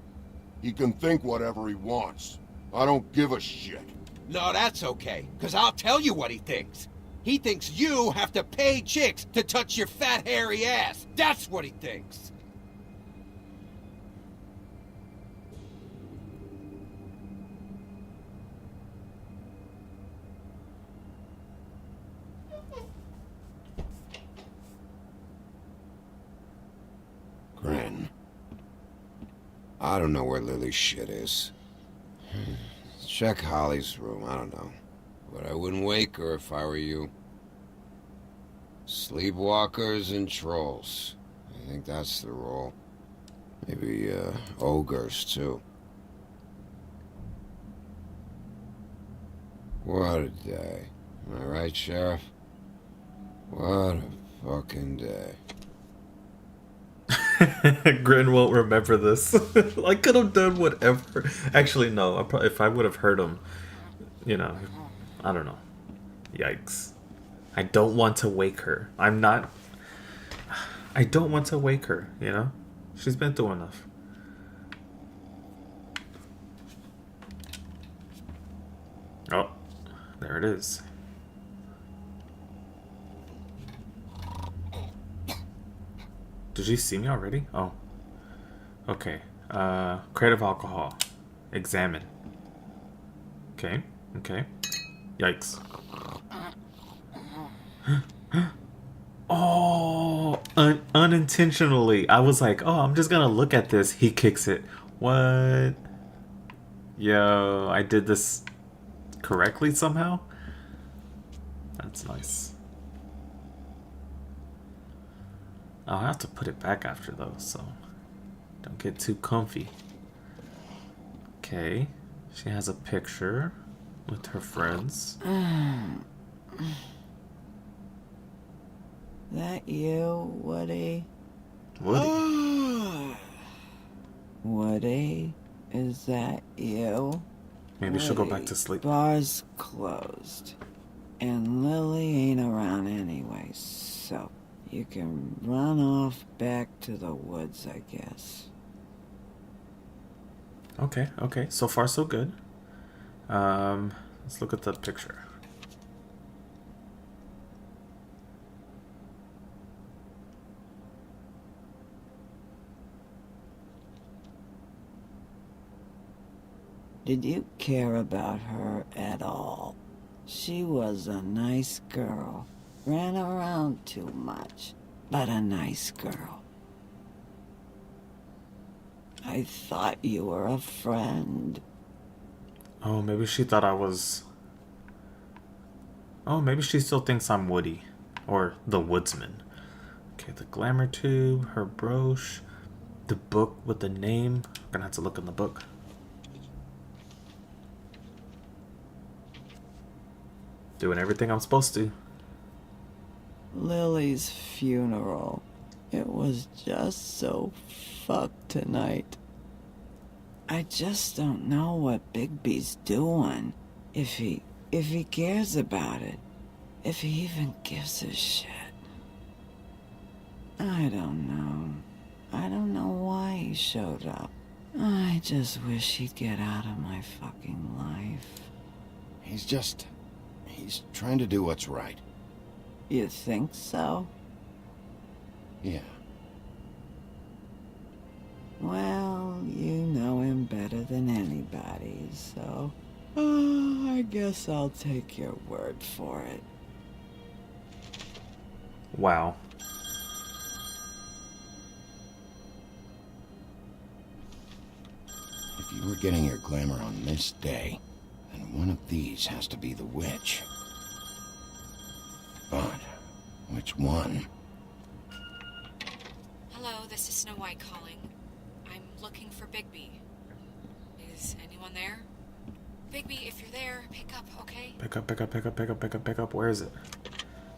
He can think whatever he wants. I don't give a shit. No, that's okay, because I'll tell you what he thinks. He thinks you have to pay chicks to touch your fat, hairy ass. That's what he thinks. Gren. I don't know where Lily's shit is. Check Holly's room, I don't know. But I wouldn't wake her if I were you. Sleepwalkers and trolls. I think that's the role. Maybe, ogres, too. What a day. Am I right, Sheriff? What a fucking day. Grin won't remember this. I could have done whatever. Actually, no. If I would have heard him, you know, I don't know. Yikes. I don't want to wake her. I'm not. I don't want to wake her, you know? She's been through enough. Oh, there it is. Did you see me already? Oh. Okay. Creative alcohol. Examine. Okay. Okay. Yikes. Oh, unintentionally. I was like, oh, I'm just gonna look at this. He kicks it. What? Yo, I did this correctly somehow? That's nice. I'll have to put it back after though, so don't get too comfy. Okay, she has a picture with her friends. That you, Woody? Woody? Woody, is that you? Maybe she'll go back to sleep. Bar's closed. And Lily ain't around anyway, so you can run off back to the woods, I guess. Okay, okay. So far, so good. Let's look at the picture. Did you care about her at all? She was a nice girl. Ran around too much, but a nice girl. I thought you were a friend. Oh, maybe she thought I was... Oh, maybe she still thinks I'm Woody. Or the woodsman. Okay, the glamour tube, her brooch, the book with the name. I'm gonna have to look in the book. Doing everything I'm supposed to. Lily's funeral. It was just so fucked tonight. I just don't know what Bigby's doing. If he cares about it. If he even gives a shit. I don't know. I don't know why he showed up. I just wish he'd get out of my fucking life. He's trying to do what's right. You think so? Yeah. Well, you know him better than anybody, so... I guess I'll take your word for it. Wow. If you were getting your glamour on this day, then one of these has to be the witch. But which one? Hello, this is Snow White calling. I'm looking for Bigby. Is anyone there? Bigby, if you're there, pick up, okay? Pick up, pick up, pick up, pick up, pick up, pick up. Where is it?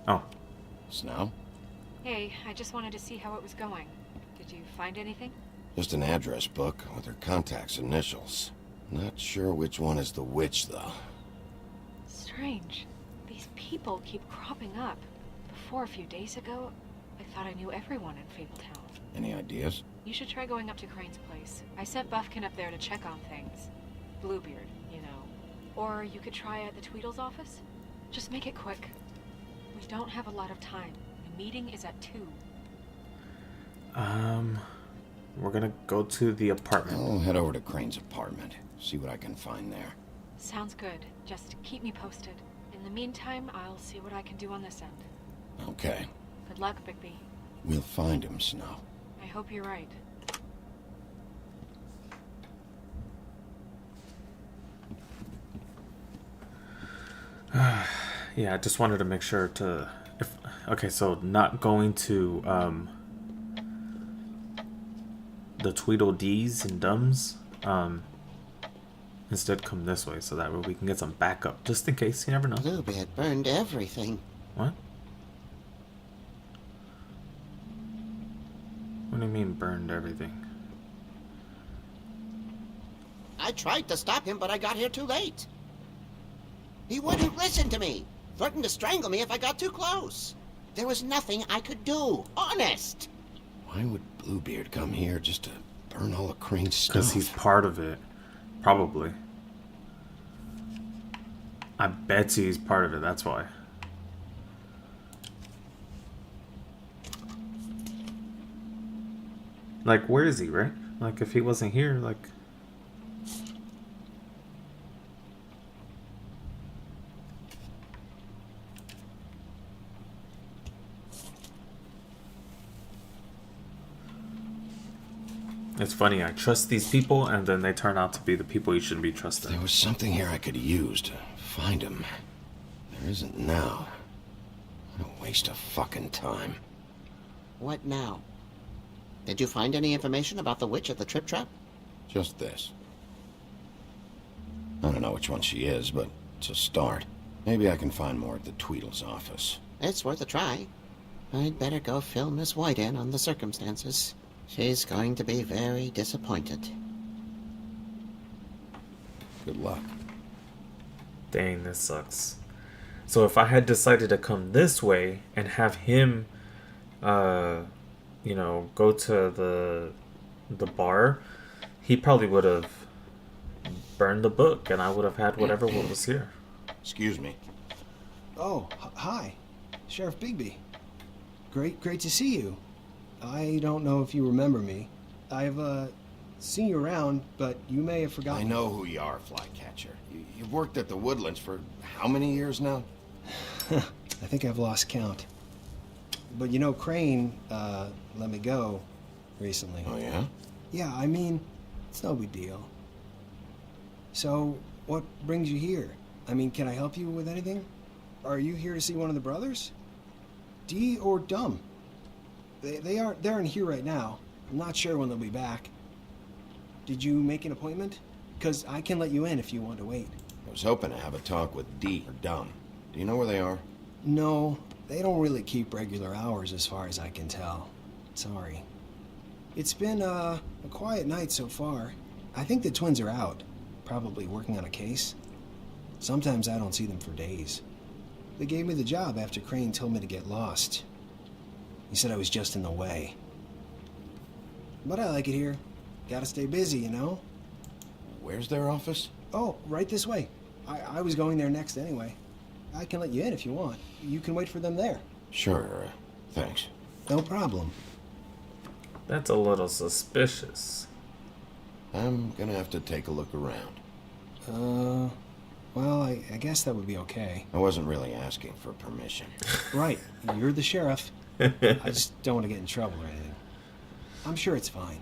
Oh. Snow? Hey, I just wanted to see how it was going. Did you find anything? Just an address book with her contact's initials. Not sure which one is the witch, though. Strange. These people keep cropping up. Before, a few days ago, I thought I knew everyone in Fabletown. Any ideas? You should try going up to Crane's place. I sent Buffkin up there to check on things. Bluebeard, you know. Or you could try at the Tweedles office. Just make it quick. We don't have a lot of time. The meeting is at 2. We're gonna go to the apartment. I'll head over to Crane's apartment. See what I can find there. Sounds good. Just keep me posted. In the meantime, I'll see what I can do on this end. Okay. Good luck, Bigby. We'll find him, Snow. I hope you're right. Yeah, I just wanted to make sure to... Okay, so not going to the Tweedled's and Dums. Instead come this way so that way we can get some backup. Just in case, you never know. Bluebeard burned everything. What? What do you mean burned everything? I tried to stop him, but I got here too late. He wouldn't listen to me. Threatened to strangle me if I got too close. There was nothing I could do. Honest. Why would Bluebeard come here just to burn all of Crane's stuff? Because he's part of it. Probably. I bet you he's part of it, that's why. Like, where is he, right? Like, if he wasn't here, like... It's funny, I trust these people, and then they turn out to be the people you shouldn't be trusting. There was something here I could use to find him. There isn't now. What a waste of fucking time. What now? Did you find any information about the witch at the Trip Trap? Just this. I don't know which one she is, but it's a start. Maybe I can find more at the Tweedles office. It's worth a try. I'd better go fill Miss White in on the circumstances. She's going to be very disappointed. Good luck. Dang, this sucks. So if I had decided to come this way and have him, you know, go to the bar, he probably would have burned the book, and I would have had whatever was here. Excuse me. Oh, hi. Sheriff Bigby. Great to see you. I don't know if you remember me. I've, seen you around, but you may have forgotten. I know who you are, Flycatcher. You've worked at the Woodlands for how many years now? I think I've lost count. But you know, Crane, let me go recently. Oh, yeah? Yeah, I mean, it's no big deal. So, what brings you here? I mean, can I help you with anything? Are you here to see one of the brothers? Dee or Dumb? They're in here right now. I'm not sure when they'll be back. Did you make an appointment? Because I can let you in if you want to wait. I was hoping to have a talk with Dee or Dumb. Do you know where they are? No, they don't really keep regular hours as far as I can tell. Sorry. It's been, a quiet night so far. I think the twins are out, probably working on a case. Sometimes I don't see them for days. They gave me the job after Crane told me to get lost. He said I was just in the way. But I like it here. Gotta stay busy, you know? Where's their office? Oh, right this way. I was going there next anyway. I can let you in if you want. You can wait for them there. Sure, thanks. No problem. That's a little suspicious. I'm gonna have to take a look around. Well, I guess that would be okay. I wasn't really asking for permission. Right, you're the sheriff. I just don't want to get in trouble or anything. I'm sure it's fine.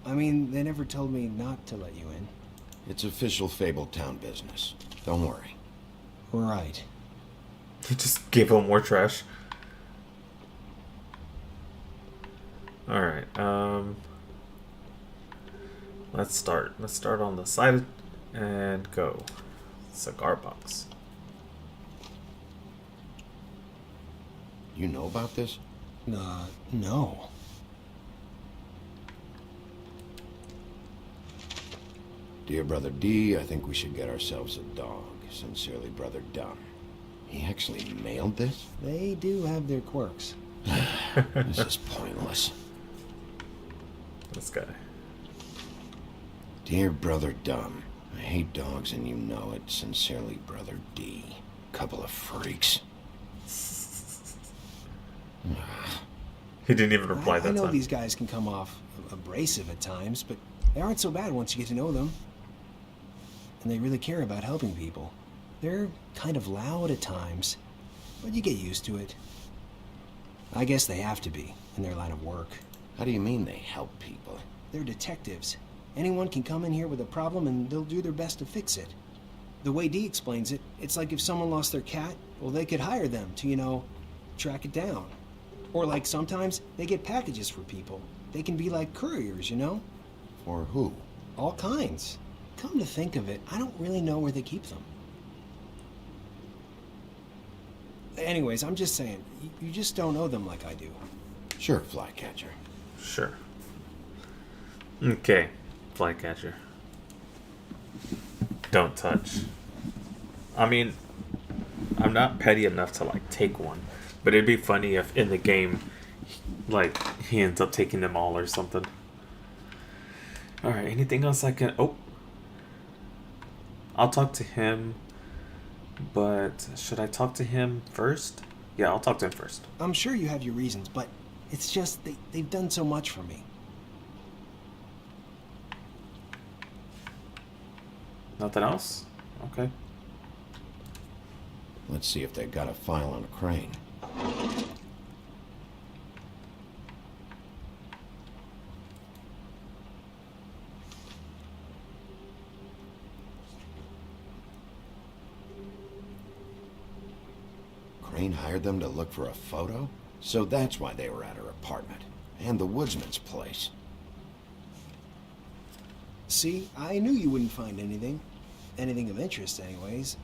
I mean, they never told me not to let you in. It's official Fabletown business. Don't worry. Right. He just gave him more trash. Alright, let's start. Let's start on the side and go. Cigar box. You know about this? No. Dear Brother D, I think we should get ourselves a dog. Sincerely, Brother Dumb. He actually mailed this? They do have their quirks. This is pointless. This guy. Dear Brother Dumb, I hate dogs and you know it. Sincerely, Brother D. Couple of freaks. He didn't even reply that time. I know these guys can come off abrasive at times, but they aren't so bad once you get to know them. And they really care about helping people. They're kind of loud at times, but you get used to it. I guess they have to be, in their line of work. How do you mean they help people? They're detectives. Anyone can come in here with a problem and they'll do their best to fix it. The way Dee explains it, it's like if someone lost their cat, well, they could hire them to, you know, track it down. Or like sometimes they get packages for people. They can be like couriers, you know? For who? All kinds. Come to think of it, I don't really know where they keep them. Anyways, I'm just saying, you just don't know them like I do. Sure, Flycatcher. Sure. Okay, Flycatcher. Don't touch. I mean, I'm not petty enough to like take one, but it'd be funny if in the game like he ends up taking them all or something. Alright, anything else I can... Oh! I'll talk to him, but should I talk to him first? Yeah, I'll talk to him first. I'm sure you have your reasons, but it's just they've done so much for me. Nothing else? Okay. Let's see if they got a file on Crane. Crane hired them to look for a photo? So that's why they were at her apartment. And the woodsman's place. See, I knew you wouldn't find anything. Anything of interest, anyways.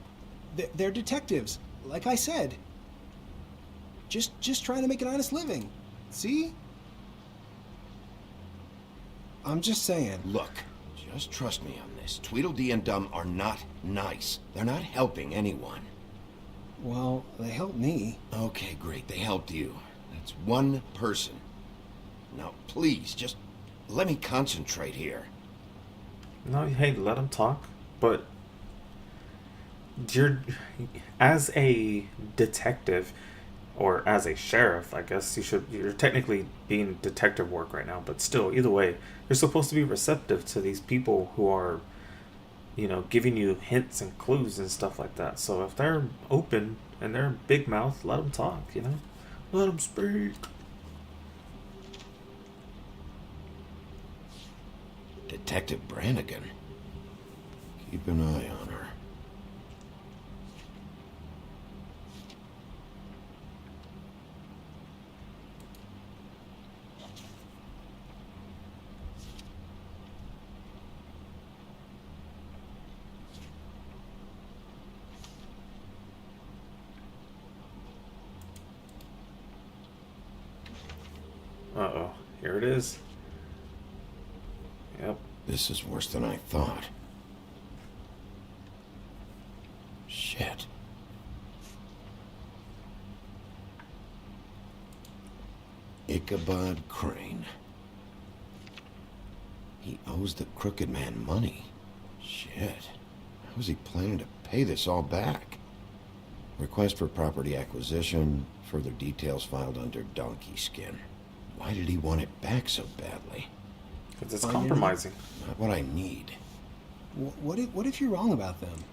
They're detectives, like I said. Just trying to make an honest living. See? I'm just saying. Look, just trust me on this. Tweedledee and Dum are not nice. They're not helping anyone. Well, they helped me. Okay, great. They helped you. That's one person. Now, please, just let me concentrate here. No, hey, let him talk. But you're, as a detective, or as a sheriff, I guess you're technically being detective work right now, but still, either way, you're supposed to be receptive to these people who are, you know, giving you hints and clues and stuff like that. So if they're open and they're big mouth, let them talk, you know? Let them speak. Detective Brannigan. Keep an eye on her. Uh-oh. Here it is. Yep. This is worse than I thought. Shit. Ichabod Crane. He owes the crooked man money. Shit. How was he planning to pay this all back? Request for property acquisition. Further details filed under donkey skin. Why did he want it back so badly? Because it's compromising. Not what I need. What if you're wrong about them?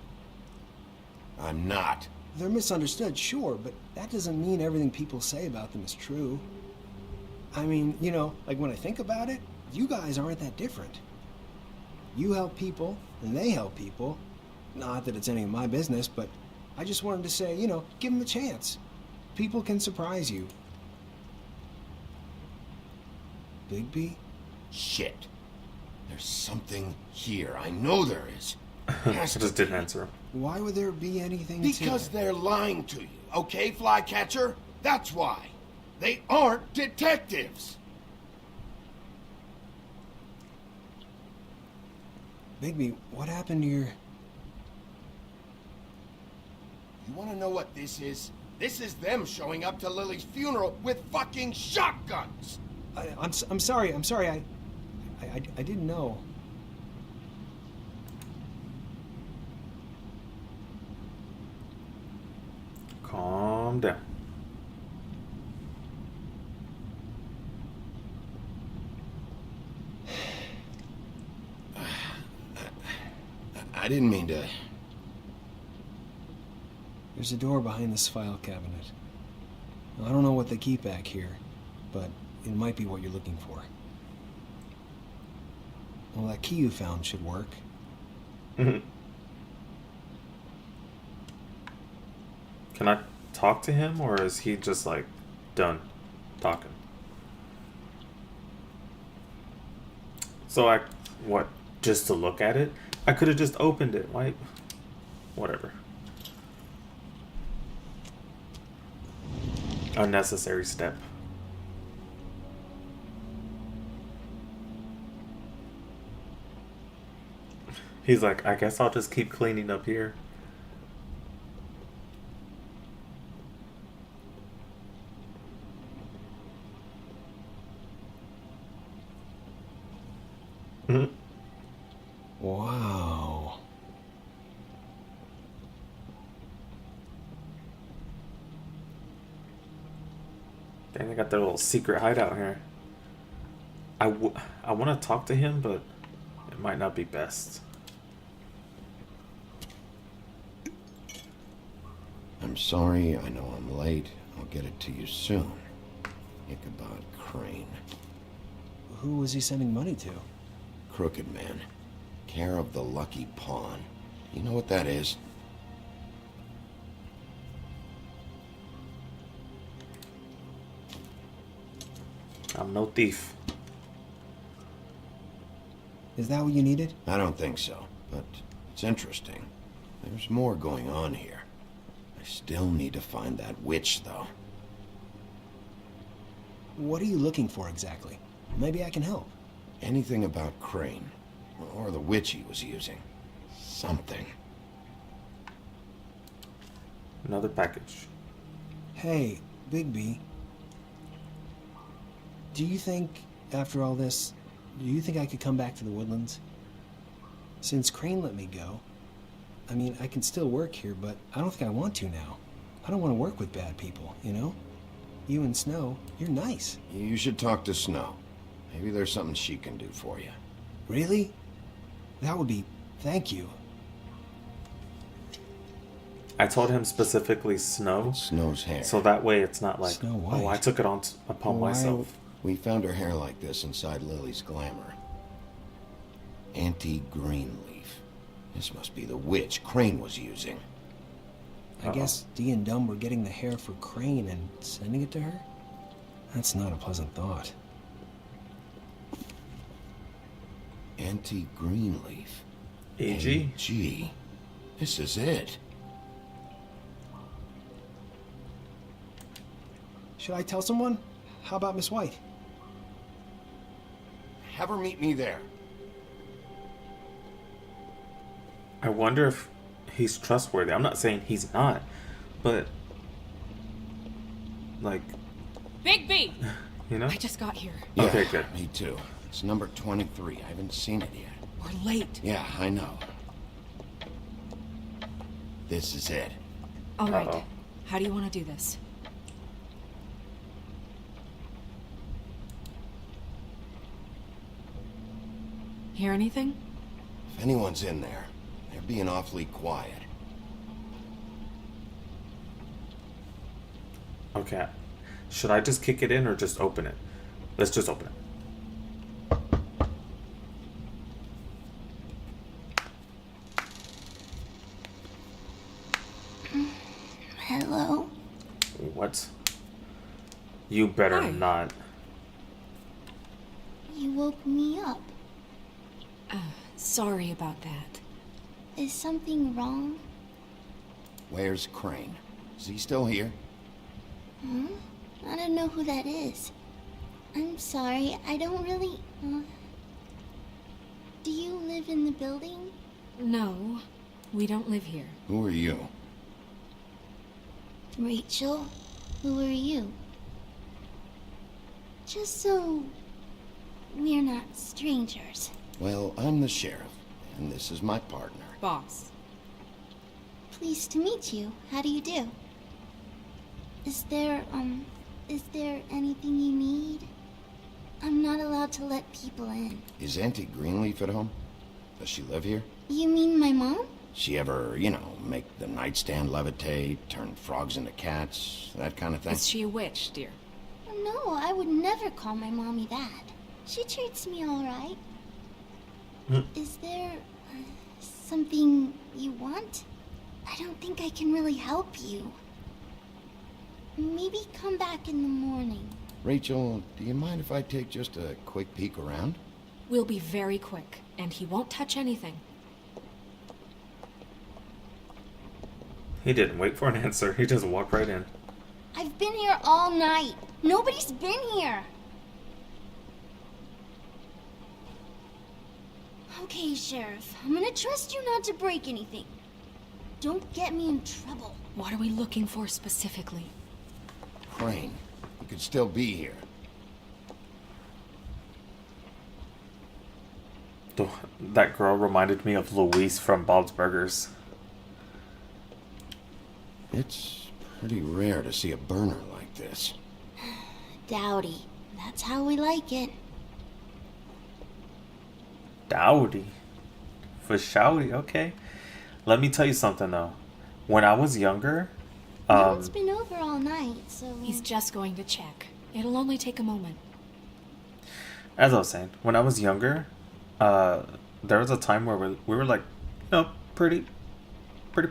I'm not. They're misunderstood, sure, but that doesn't mean everything people say about them is true. I mean, you know, like when I think about it, you guys aren't that different. You help people, and they help people. Not that it's any of my business, but I just wanted to say, you know, give them a chance. People can surprise you. Bigby? Shit. There's something here. I know there is. I just didn't answer him. Why would there be anything Because they're lying to you, okay, Flycatcher? That's why. They aren't detectives. Bigby, what happened to your... You want to know what this is? This is them showing up to Lily's funeral with fucking shotguns. I'm sorry. I didn't know. Calm down. I didn't mean to... There's a door behind this file cabinet. Now, I don't know what they keep back here, but it might be what you're looking for. Well, that key you found should work. Can I talk to him, or is he just like done talking? So what, just to look at it? I could have just opened it, like, whatever. Unnecessary step. He's like, I guess I'll just keep cleaning up here. Dang, they got their little secret hideout here. I want to talk to him, but it might not be best. I'm sorry, I know I'm late. I'll get it to you soon. Ichabod Crane. Who was he sending money to? Crooked man. Care of the Lucky Pawn. You know what that is? I'm no thief. Is that what you needed? I don't think so, but it's interesting. There's more going on here. I still need to find that witch, though. What are you looking for exactly? Maybe I can help. Anything about Crane, or the witch he was using. Something. Another package. Hey, Bigby. Do you think, after all this, do you think I could come back to the Woodlands? Since Crane let me go, I mean, I can still work here, but I don't think I want to now. I don't want to work with bad people, you know? You and Snow, you're nice. You should talk to Snow. Maybe there's something she can do for you. Really? That would be... Thank you. I told him specifically Snow. Snow's hair. So that way it's not like, Snow White. oh, I took it on upon myself. We found her hair like this inside Lily's glamour. Aunty Greenleaf. This must be the witch Crane was using. I guess Dee and Dumb were getting the hair for Crane and sending it to her? That's not a pleasant thought. Aunty Greenleaf. AG? AG. This is it. Should I tell someone? How about Miss White? Have her meet me there. I wonder if he's trustworthy. I'm not saying he's not, but like, Bigby! you know? I just got here. Yeah, okay, good. Me too. It's number 23. I haven't seen it yet. We're late. Yeah, I know. This is it. All right. How do you want to do this? Hear anything? If anyone's in there, they're being awfully quiet. Okay. Should I just kick it in or just open it? Let's just open it. Hello? What? You better not. You woke me up. Sorry about that. Is something wrong? Where's Crane? Is he still here? Huh? I don't know who that is. I'm sorry, I don't really... Do you live in the building? No, we don't live here. Who are you? Rachel, who are you? Just so we're not strangers. Well, I'm the sheriff, and this is my partner. Boss. Pleased to meet you. How do you do? Is there anything you need? I'm not allowed to let people in. Is Aunty Greenleaf at home? Does she live here? You mean my mom? She ever, make the nightstand levitate, turn frogs into cats, that kind of thing? Is she a witch, dear? No, I would never call my mommy that. She treats me all right. Is there something you want? I don't think I can really help you. Maybe come back in the morning. Rachel, do you mind if I take just a quick peek around? We'll be very quick, and he won't touch anything. He didn't wait for an answer. He just walked right in. I've been here all night. Nobody's been here. Okay, Sheriff. I'm gonna trust you not to break anything. Don't get me in trouble. What are we looking for specifically? Crane. He could still be here. That girl reminded me of Louise from Bob's Burgers. It's pretty rare to see a burner like this. Dowdy. That's how we like it. Dowdy. For shouty, okay. Let me tell you something though. When I was younger, No one's been over all night, so... He's just going to check. It'll only take a moment. as I was saying, when I was younger, there was a time where we were like, you know, pretty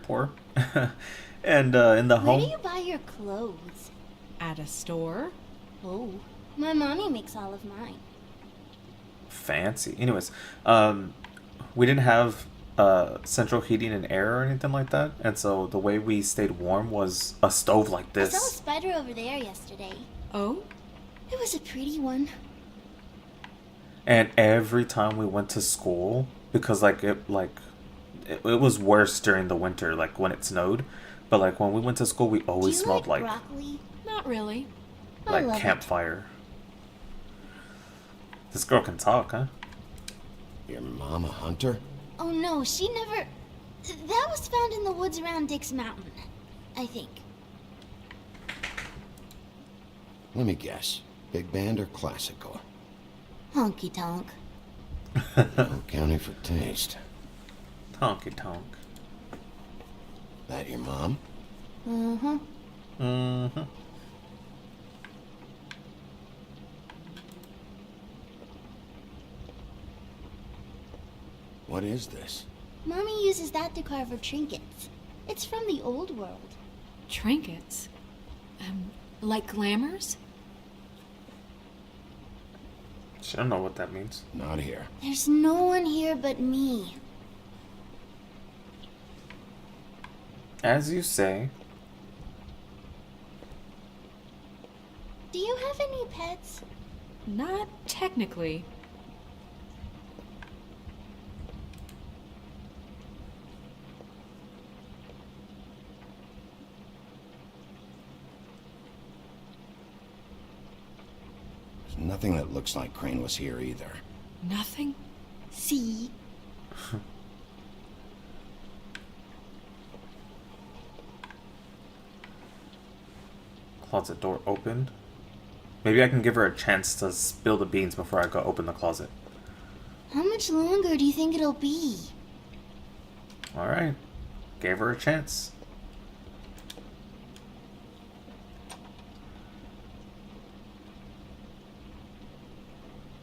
poor. And in the home... Where do you buy your clothes? At a store? Oh, my mommy makes all of mine. Fancy. Anyways, we didn't have central heating and air or anything like that, and so the way we stayed warm was a stove like I saw a this. spider over there yesterday. Oh? It was a pretty one. And every time we went to school, because it was worse during the winter, like when it snowed, but like when we went to school, we always Do you smelled like broccoli? Not really. I love campfire. This girl can talk, huh? Your mom a hunter? Oh no, she never... That was found in the woods around Dick's Mountain, I think. Let me guess. Big band or classical? Honky tonk. No counting for taste. Honky tonk. That your mom? Mm-hmm. Mm-hmm. What is this? Mommy uses that to carve her trinkets. It's from the old world. Trinkets? Like glamours? She don't know what that means. Not here. There's no one here but me. As you say. Do you have any pets? Not technically. There's nothing that looks like Crane was here either. Nothing? See? Closet door opened. Maybe I can give her a chance to spill the beans before I go open the closet. How much longer do you think it'll be? Alright. Gave her a chance.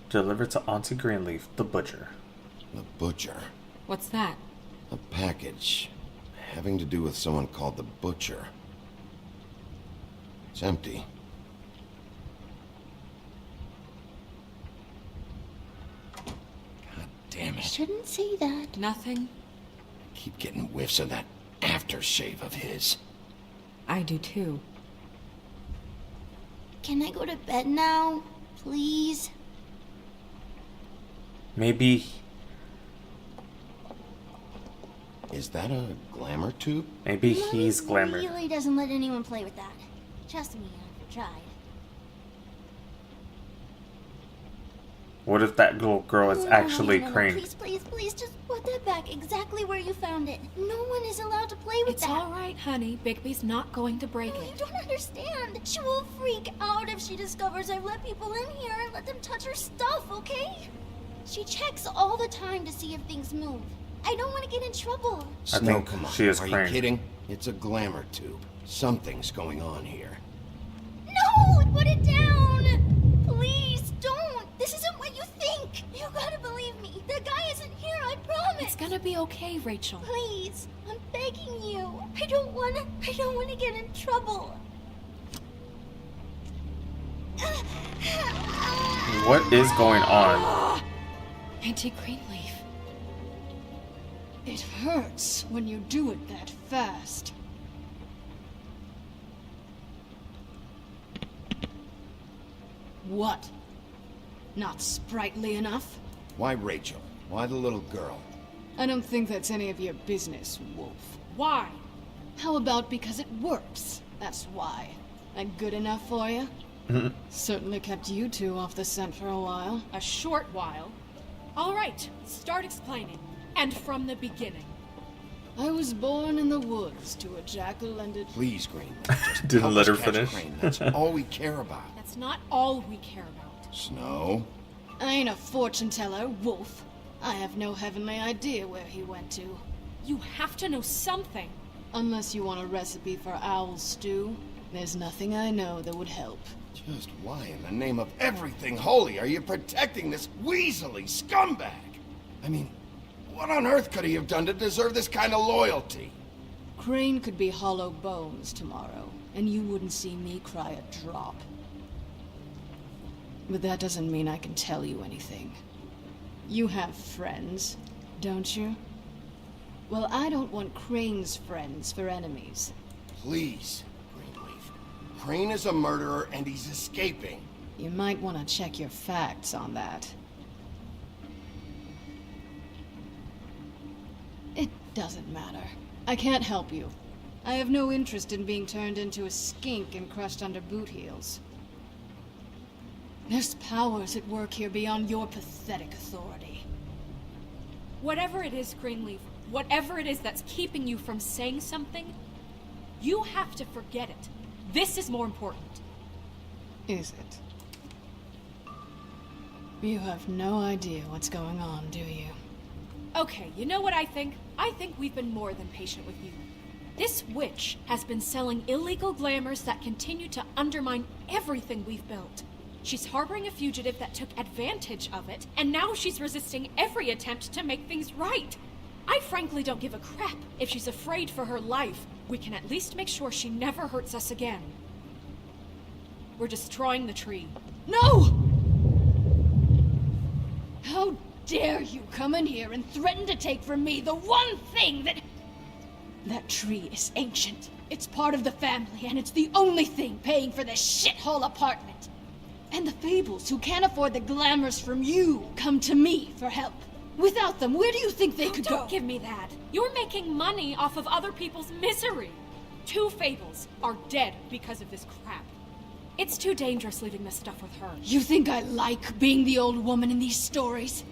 Delivered to Aunty Greenleaf, the butcher. The butcher? What's that? A package having to do with someone called the butcher. It's empty. God damn it. Shouldn't say that. Nothing? Keep getting whiffs of that aftershave of his. I do too. Can I go to bed now? Please? Maybe... Is that a glamour tube? Maybe he's glamour. Mommy really doesn't let anyone play with that. Trust me, I've tried. What if that little girl is actually Crane? Please, just put that back exactly where you found it. No one is allowed to play with It's that. all right, honey. Bigby's not going to break No, it. you don't understand. She will freak out if she discovers I've let people in here and let them touch her stuff, okay? She checks all the time to see if things move. I don't want to get in trouble. I Snow, think come on. she is Are Crane. you kidding? It's a glamour tube. Something's going on here. No! Put it down! Please, don't! This isn't what you think! You gotta believe me. The guy isn't here, I promise! It's gonna be okay, Rachel. Please, I'm begging you. I don't wanna get in trouble. What is going on? Aunty Greenleaf. It hurts when you do it that fast. What? Not sprightly enough? Why Rachel? Why the little girl? I don't think that's any of your business, Wolf. Why? How about because it works? That's why. That good enough for you? Certainly kept you two off the scent for a while. A short while. All right, start explaining. And from the beginning. I was born in the woods to a jackal and a... Please, Greenleaf, just Didn't help let us her catch finish. Crane. That's all we care about. that's not all we care about. Snow? I ain't a fortune teller, Wolf. I have no heavenly idea where he went to. You have to know something. Unless you want a recipe for owl stew, there's nothing I know that would help. Just why in the name of everything holy are you protecting this weaselly scumbag? I mean, what on earth could he have done to deserve this kind of loyalty? Crane could be hollow bones tomorrow, and you wouldn't see me cry a drop. But that doesn't mean I can tell you anything. You have friends, don't you? Well, I don't want Crane's friends for enemies. Please, Greenleaf. Crane is a murderer and he's escaping. You might want to check your facts on that. It doesn't matter. I can't help you. I have no interest in being turned into a skink and crushed under boot heels. There's powers at work here beyond your pathetic authority. Whatever it is, Greenleaf, whatever it is that's keeping you from saying something, you have to forget it. This is more important. Is it? You have no idea what's going on, do you? Okay, you know what I think? I think we've been more than patient with you. This witch has been selling illegal glamours that continue to undermine everything we've built. She's harboring a fugitive that took advantage of it, and now she's resisting every attempt to make things right. I frankly don't give a crap if she's afraid for her life. We can at least make sure she never hurts us again. We're destroying the tree. No! How dare you come in here and threaten to take from me the one thing that... That tree is ancient. It's part of the family, and it's the only thing paying for this shithole apartment. And the Fables, who can't afford the glamours from you, come to me for help. Without them, where do you think they could go? Don't give me that. You're making money off of other people's misery. 2 Fables are dead because of this crap. It's too dangerous leaving this stuff with her. You think I like being the old woman in these stories?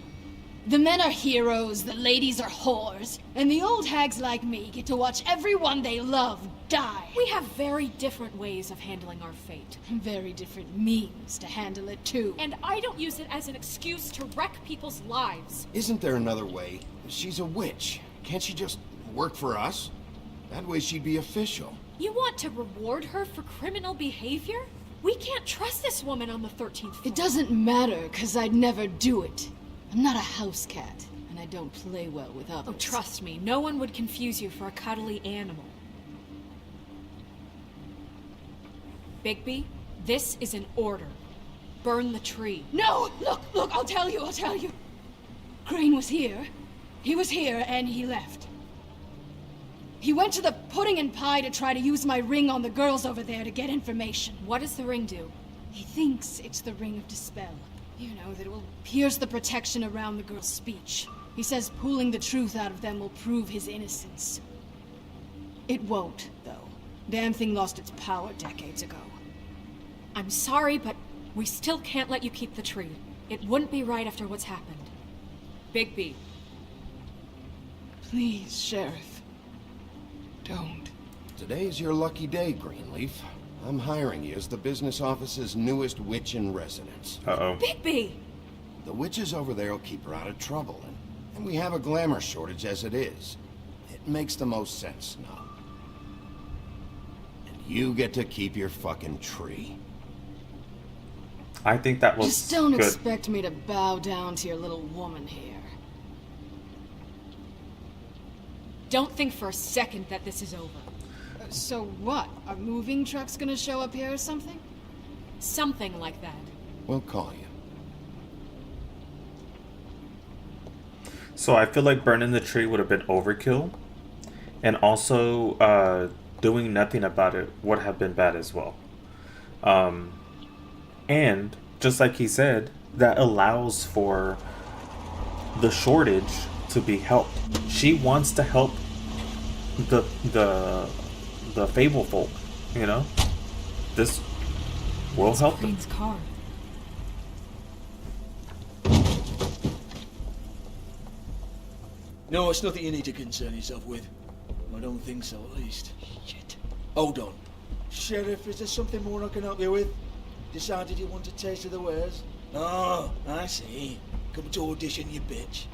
The men are heroes, the ladies are whores, and the old hags like me get to watch everyone they love die. We have very different ways of handling our fate. Very different means to handle it, too. And I don't use it as an excuse to wreck people's lives. Isn't there another way? She's a witch. Can't she just work for us? That way she'd be official. You want to reward her for criminal behavior? We can't trust this woman on the 13th floor. It doesn't matter, because I'd never do it. I'm not a house cat, and I don't play well with others. Oh, trust me, no one would confuse you for a cuddly animal. Bigby, this is an order. Burn the tree. No! Look, I'll tell you. Crane was here. He was here, and he left. He went to the pudding and pie to try to use my ring on the girls over there to get information. What does the ring do? He thinks it's the ring of dispel. You know, that it will pierce the protection around the girl's speech. He says pulling the truth out of them will prove his innocence. It won't, though. Damn thing lost its power decades ago. I'm sorry, but we still can't let you keep the tree. It wouldn't be right after what's happened. Bigby. Please, Sheriff. Don't. Today's your lucky day, Greenleaf. I'm hiring you as the business office's newest witch in residence. Uh-oh. Bigby! The witches over there will keep her out of trouble, and we have a glamour shortage as it is. It makes the most sense, Snow. And you get to keep your fucking tree. I think that was Just don't good. expect me to bow down to your little woman here. Don't think for a second that this is over. So what? Are moving trucks gonna show up here or something? Something like that. We'll call you. So I feel like burning the tree would have been overkill. And also, doing nothing about it would have been bad as well. And, just like he said, that allows for the shortage to be helped. She wants to help the Fable folk, you know? This will help them. Crane's car. No, it's nothing you need to concern yourself with. I don't think so, at least. Shit. Hold on. Sheriff, is there something more I can help you with? Decided you want a taste of the wares? Oh, I see. Come to audition, you bitch.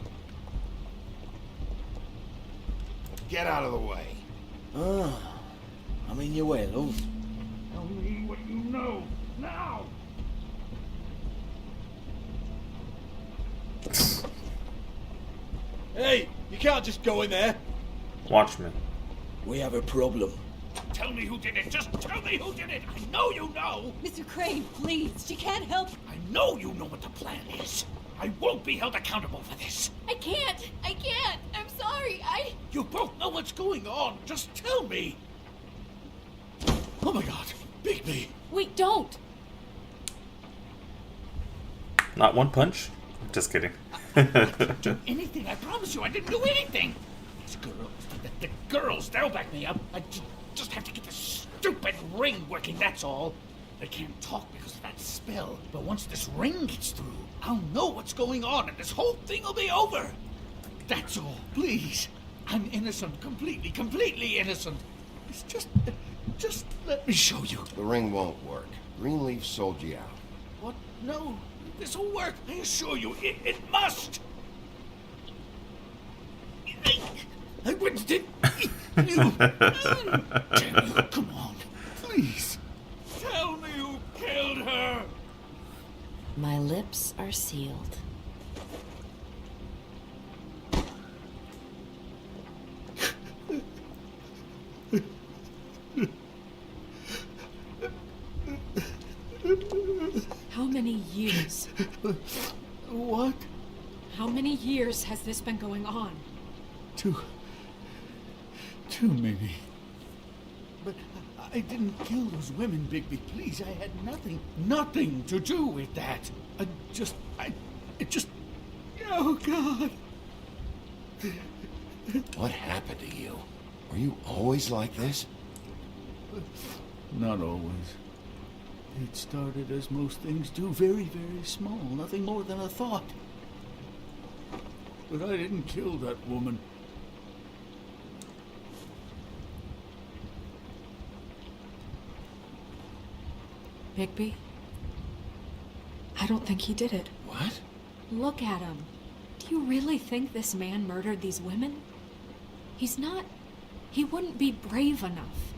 Get out of the way. Ah, I'm in your way, love. Tell me what you know, now! Hey, you can't just go in there. Watch me. We have a problem. Tell me who did it. Just tell me who did it. I know you know. Mr. Crane, please. She can't help. I know you know what the plan is. I won't be held accountable for this. I can't. I'm sorry. You both know what's going on. Just tell me. Oh my god, Bigby. Wait, don't. Not one punch? Just kidding. I didn't do anything. I promise you, I didn't do anything. These girls, the girls, they'll back me up. I just have to get this stupid ring working, that's all. They can't talk because of that spell. But once this ring gets through, I'll know what's going on and this whole thing will be over. That's all, please. I'm innocent, completely innocent. It's just let me show you. The ring won't work. Greenleaf sold you out. What? No, this'll work. I assure you, it must. I wouldn't did you. Damn you, come on, please. Tell me who killed her. My lips are sealed. How many years? What? How many years has this been going on? Too many. But I didn't kill those women, Bigby. Please, I had nothing to do with that. It just, oh God. What happened to you? Were you always like this? Not always. It started as most things do, very, very small, nothing more than a thought. But I didn't kill that woman. Bigby? I don't think he did it. What? Look at him. Do you really think this man murdered these women? He's not... He wouldn't be brave enough.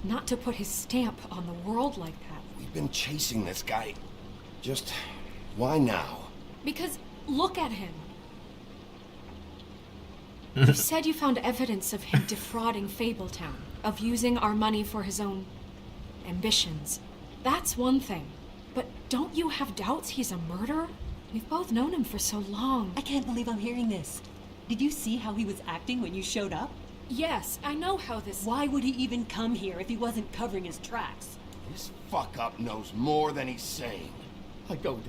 Not to put his stamp on the world like that. We've been chasing this guy. Just... why now? Because look at him. You said you found evidence of him defrauding Fabletown, of using our money for his own ambitions. That's one thing. But don't you have doubts he's a murderer? We've both known him for so long. I can't believe I'm hearing this. Did you see how he was acting when you showed up? Yes, I know how this... Why would he even come here if he wasn't covering his tracks? This fuck-up knows more than he's saying. I don't.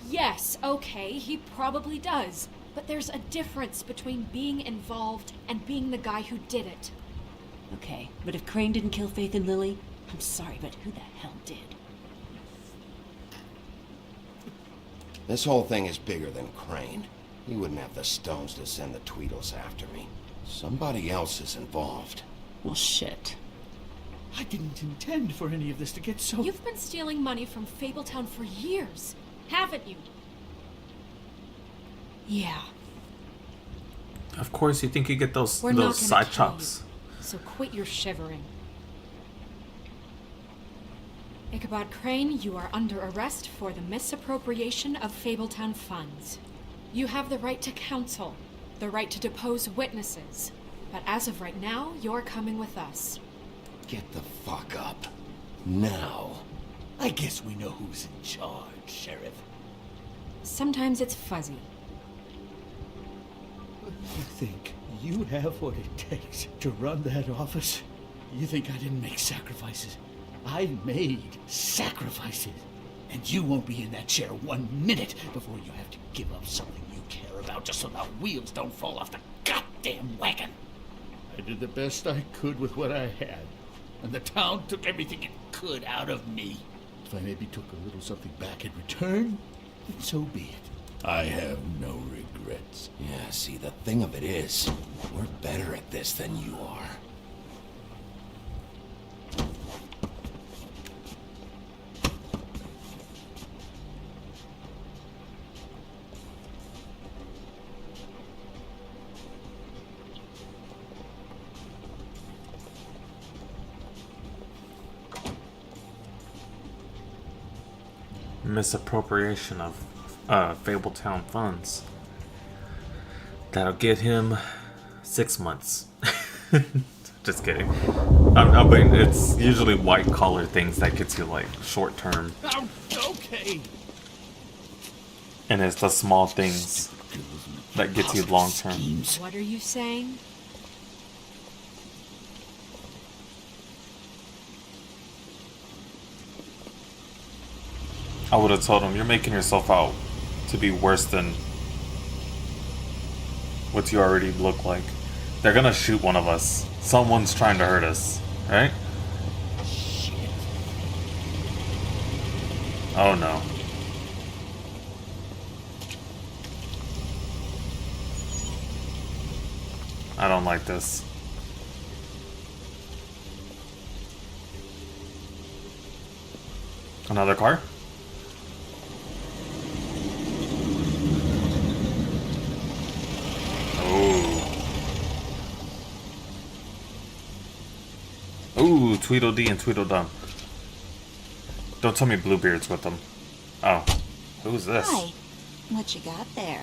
Yes, okay, he probably does. But there's a difference between being involved and being the guy who did it. Okay, but if Crane didn't kill Faith and Lily, I'm sorry, but who the hell did? This whole thing is bigger than Crane. He wouldn't have the stones to send the Tweedles after me. Somebody else is involved. Well, shit. I didn't intend for any of this to get so... You've been stealing money from Fabletown for years, haven't you? Yeah. Of course, you think you get those We're not side gonna kill chops. you, so quit your shivering. Ichabod Crane, you are under arrest for the misappropriation of Fabletown funds. You have the right to counsel, the right to depose witnesses, but as of right now, you're coming with us. Get the fuck up. Now. I guess we know who's in charge, Sheriff. Sometimes it's fuzzy. You think you have what it takes to run that office? You think I didn't make sacrifices? I made sacrifices. And you won't be in that chair 1 minute before you have to give up something you care about just so the wheels don't fall off the goddamn wagon. I did the best I could with what I had. And the town took everything it could out of me. If I maybe took a little something back in return, then so be it. I have no regrets. Yeah, see, the thing of it is, we're better at this than you are. misappropriation of Fabletown funds. That'll get him 6 months. Just kidding. I mean, it's usually white collar things that gets you like short term. Oh, okay. And it's the small things that gets you long term. What are you saying? I would have told him, you're making yourself out to be worse than what you already look like. They're gonna shoot one of us. Someone's trying to hurt us, right? Shit. Oh no. I don't like this. Another car? Ooh, Tweedledee and Tweedledum. Don't tell me Bluebeard's with them. Oh, who's this? Hi. What you got there?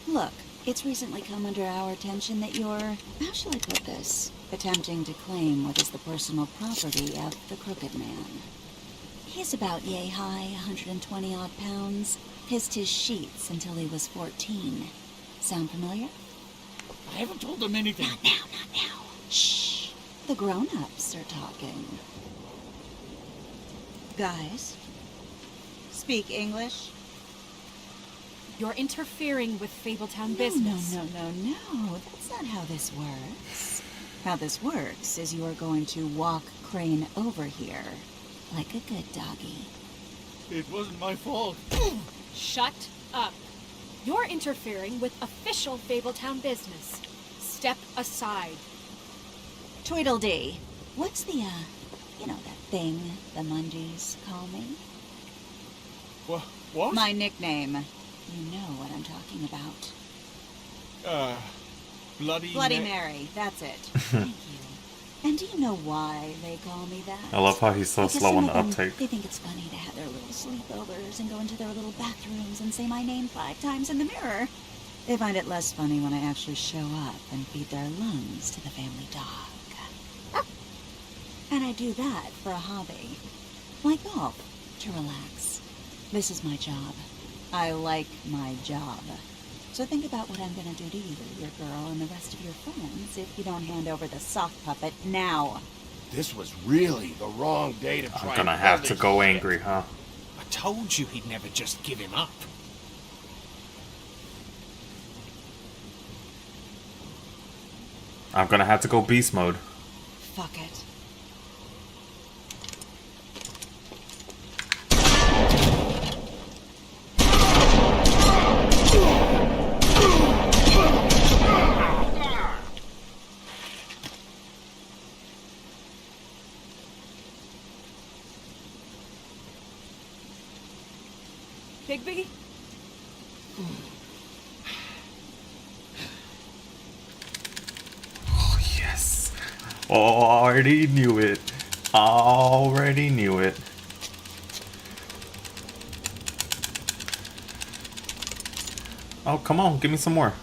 Look, it's recently come under our attention that you're, how shall I put this, attempting to claim what is the personal property of the Crooked Man. He's about yay high, 120 odd pounds. Pissed his sheets until he was 14. Sound familiar? I haven't told him anything. Not now, not now. Shh. The grown-ups are talking. Guys, speak English? You're interfering with Fabletown business. No. That's not how this works. How this works is you are going to walk Crane over here, like a good doggy. It wasn't my fault. Shut up. You're interfering with official Fabletown business. Step aside. Tweedledee, what's the, you know that thing the Mundies call me? What? My nickname. You know what I'm talking about. Bloody Mary, that's it. Thank you. And do you know why they call me that? I love how he's so Because slow some on the of them, uptake. They think it's funny to have their little sleepovers and go into their little bathrooms and say my name 5 times in the mirror. They find it less funny when I actually show up and feed their lungs to the family dog. And I do that for a hobby. Like golf, to relax. This is my job. I like my job. So think about what I'm gonna do to you, your girl, and the rest of your friends if you don't hand over the sock puppet now. This was really the wrong day to try. I'm gonna have to go angry, huh? I told you he'd never just give him up. I'm gonna have to go beast mode. Fuck it. Bigby? Oh, yes. Already knew it. Already knew it. Oh, come on. Give me some more.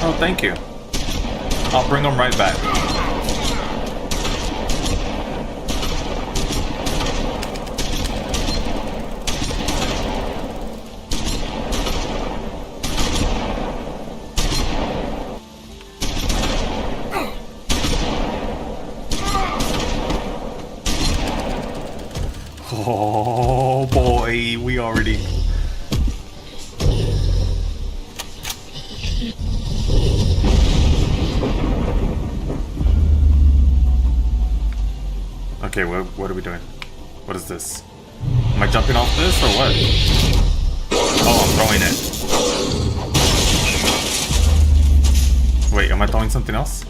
Oh, thank you. I'll bring them right back. Oh boy, we already... Okay, what are we doing? What is this? Am I jumping off this or what? Oh, I'm throwing it. Wait, am I throwing something else?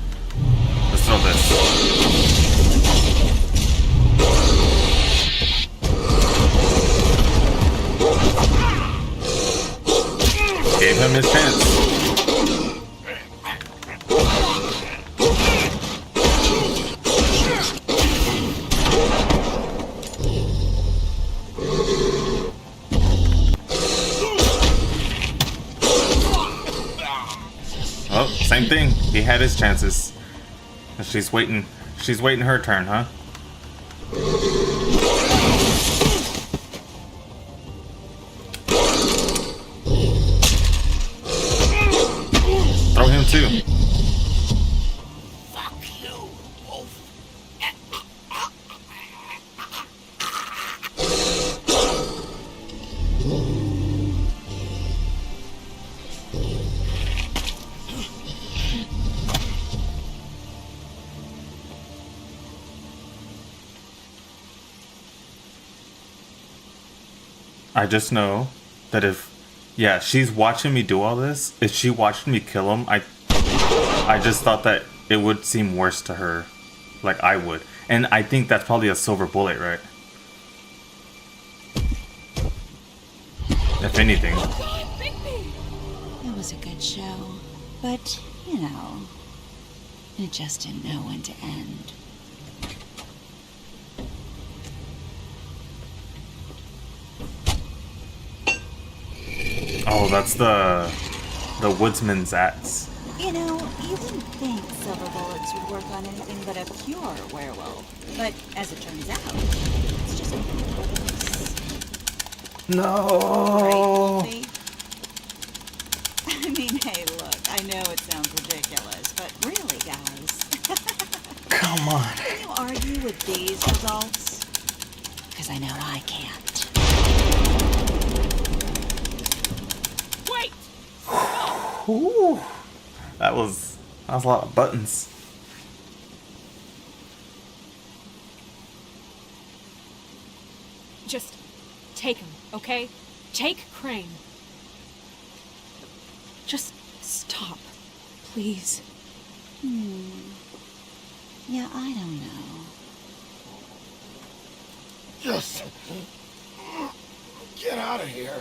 Let's throw this. Gave him his chance. Oh, same thing. He had his chances. She's waiting. She's waiting her turn, huh? Throw him too. Fuck you, wolf. I just know that if, yeah, she's watching me do all this, if she watched me kill him, I just thought that it would seem worse to her, like I would. And I think that's probably a silver bullet, right? If anything. It was a good show, but, you know, it just didn't know when to end. Oh, that's the woodsman's axe. You know, you wouldn't think silver bullets would work on anything but a pure werewolf. But as it turns out, it's just No. Right, I mean, hey, look, I know it sounds ridiculous, but really, guys. Come on. Can you argue with these results? Because I know I can't. Wait! Ooh, that was a lot of buttons. Just take him, okay? Take Crane. Just stop, please. Yeah, I don't know. Just get out of here.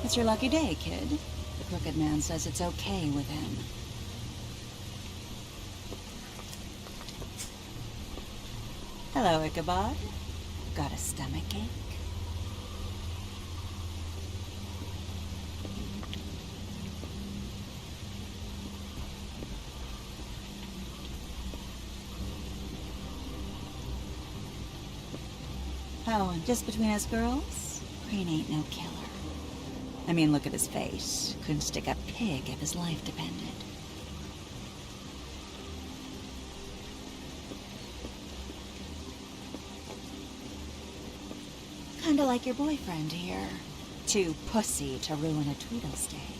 It's your lucky day, kid. The Crooked Man says it's okay with him. Hello, Ichabod. Got a stomachache? Oh, and just between us girls, Crane ain't no killer. I mean, look at his face. Couldn't stick a pig if his life depended. Kinda like your boyfriend here. Too pussy to ruin a Tweedles day.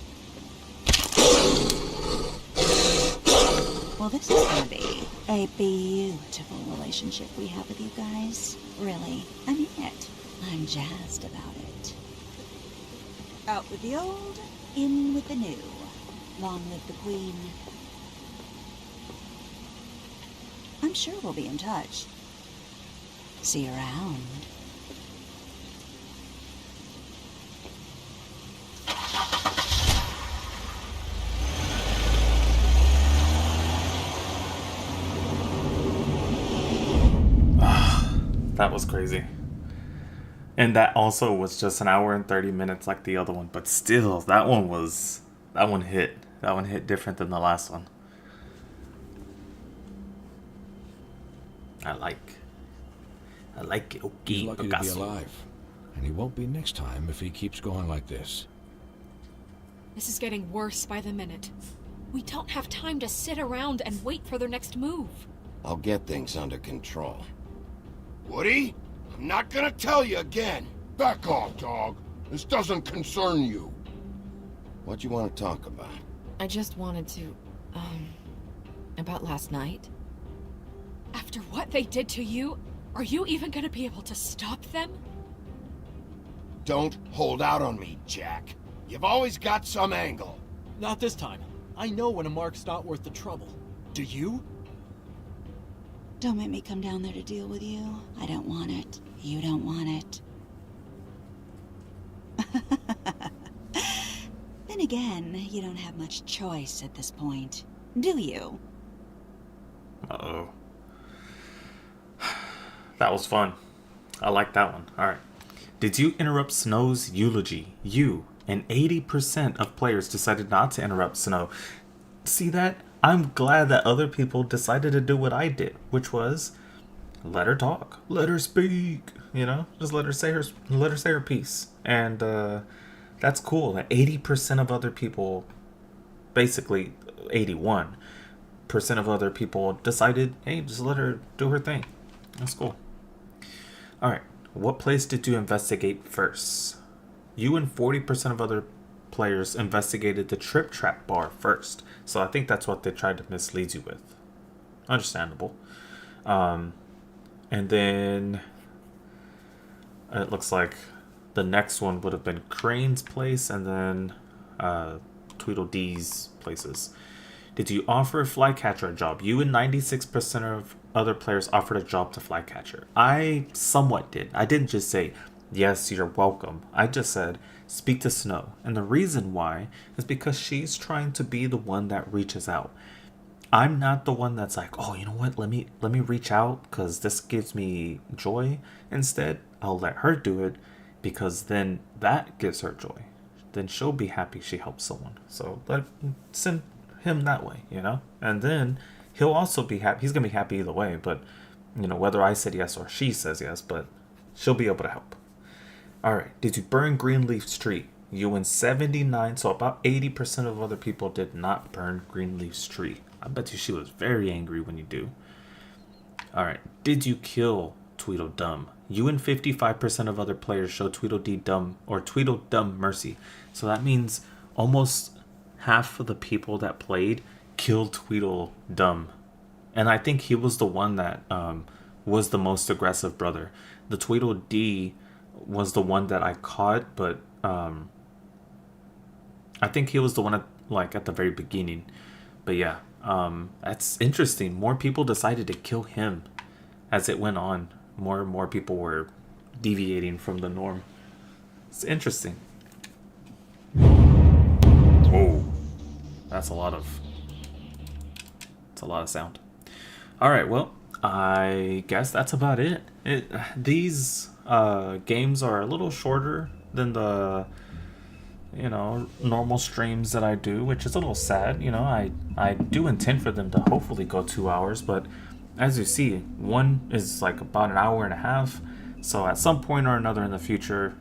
Well, this is gonna be a beautiful relationship we have with you guys. Really, I mean it. I'm jazzed about it. Out with the old, in with the new. Long live the Queen. I'm sure we'll be in touch. See you around. That was crazy. And that also was just an hour and 30 minutes like the other one. But still, that one hit. That one hit different than the last one. I like it. Okay, He's lucky to be alive. And he won't be next time if he keeps going like this. This is getting worse by the minute. We don't have time to sit around and wait for their next move. I'll get things under control. Woody, I'm not gonna tell you again. Back off, dog. This doesn't concern you. What you want to talk about? I just wanted to, about last night. After what they did to you, are you even gonna be able to stop them? Don't hold out on me, Jack. You've always got some angle. Not this time. I know when a mark's not worth the trouble. Do you? Don't make me come down there to deal with you. I don't want it. You don't want it. Then again, you don't have much choice at this point, do you? Uh-oh. That was fun. I like that one. Alright. Did you interrupt Snow's eulogy? You and 80% of players decided not to interrupt Snow. See that? I'm glad that other people decided to do what I did, which was let her talk. Let her speak. You know? Just let her say her piece. And that's cool. That 80% of other people, basically 81% of other people decided, hey, just let her do her thing. That's cool. Alright, what place did you investigate first? You and 40% of other players investigated the Trip Trap bar first. So I think that's what they tried to mislead you with. Understandable. And then it looks like the next one would have been Crane's place and then Tweedledee's places. Did you offer Flycatcher a job? You and 96% of other players offered a job to Flycatcher. I somewhat did. I didn't just say, yes, you're welcome. I just said, speak to Snow. And the reason why is because she's trying to be the one that reaches out. I'm not the one that's like, oh, you know what? Let me reach out because this gives me joy. Instead, I'll let her do it because then that gives her joy. Then she'll be happy she helped someone. So send him that way, you know? And then he'll also be happy. He's going to be happy either way, but, you know, whether I said yes or she says yes, but she'll be able to help. All right. Did you burn Greenleaf Street? You and 79, so about 80% of other people did not burn Greenleaf Street. I bet you she was very angry when you do. All right. Did you kill Tweedledum? You and 55% of other players show Tweedledee dumb or Tweedledum mercy. So that means almost half of the people that played killed Tweedledum. And I think he was the one that was the most aggressive brother. The Tweedledee was the one that I caught, but I think he was the one at the very beginning. But yeah, that's interesting. More people decided to kill him as it went on. More and more people were deviating from the norm. It's interesting. Whoa. That's a lot of sound. All right, well, I guess that's about it. These games are a little shorter than the normal streams that I do, which is a little sad. I do intend for them to hopefully go 2 hours, but as you see, one is like about an hour and a half. So at some point or another in the future,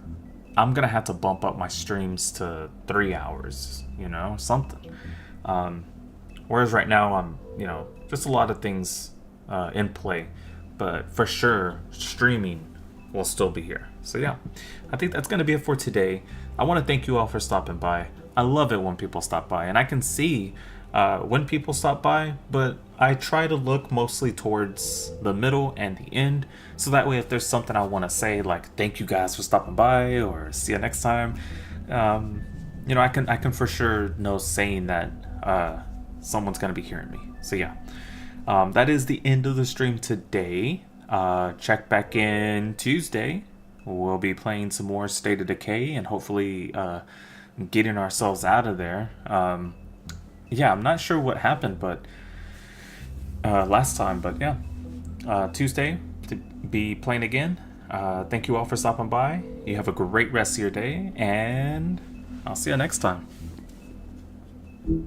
I'm gonna have to bump up my streams to 3 hours, something. Whereas right now I'm, just a lot of things in play, but for sure streaming will still be here. So yeah, I think that's gonna be it for today. I want to thank you all for stopping by. I love it when people stop by, and I can see when people stop by, but I try to look mostly towards the middle and the end, so that way if there's something I want to say, like thank you guys for stopping by or see you next time, I can for sure know saying that someone's gonna be hearing me. So yeah, that is the end of the stream today. Check back in Tuesday. We'll be playing some more State of Decay and hopefully getting ourselves out of there. Yeah, I'm not sure what happened, but last time, but yeah, Tuesday to be playing again. Thank you all for stopping by. You have a great rest of your day, and I'll see you next time.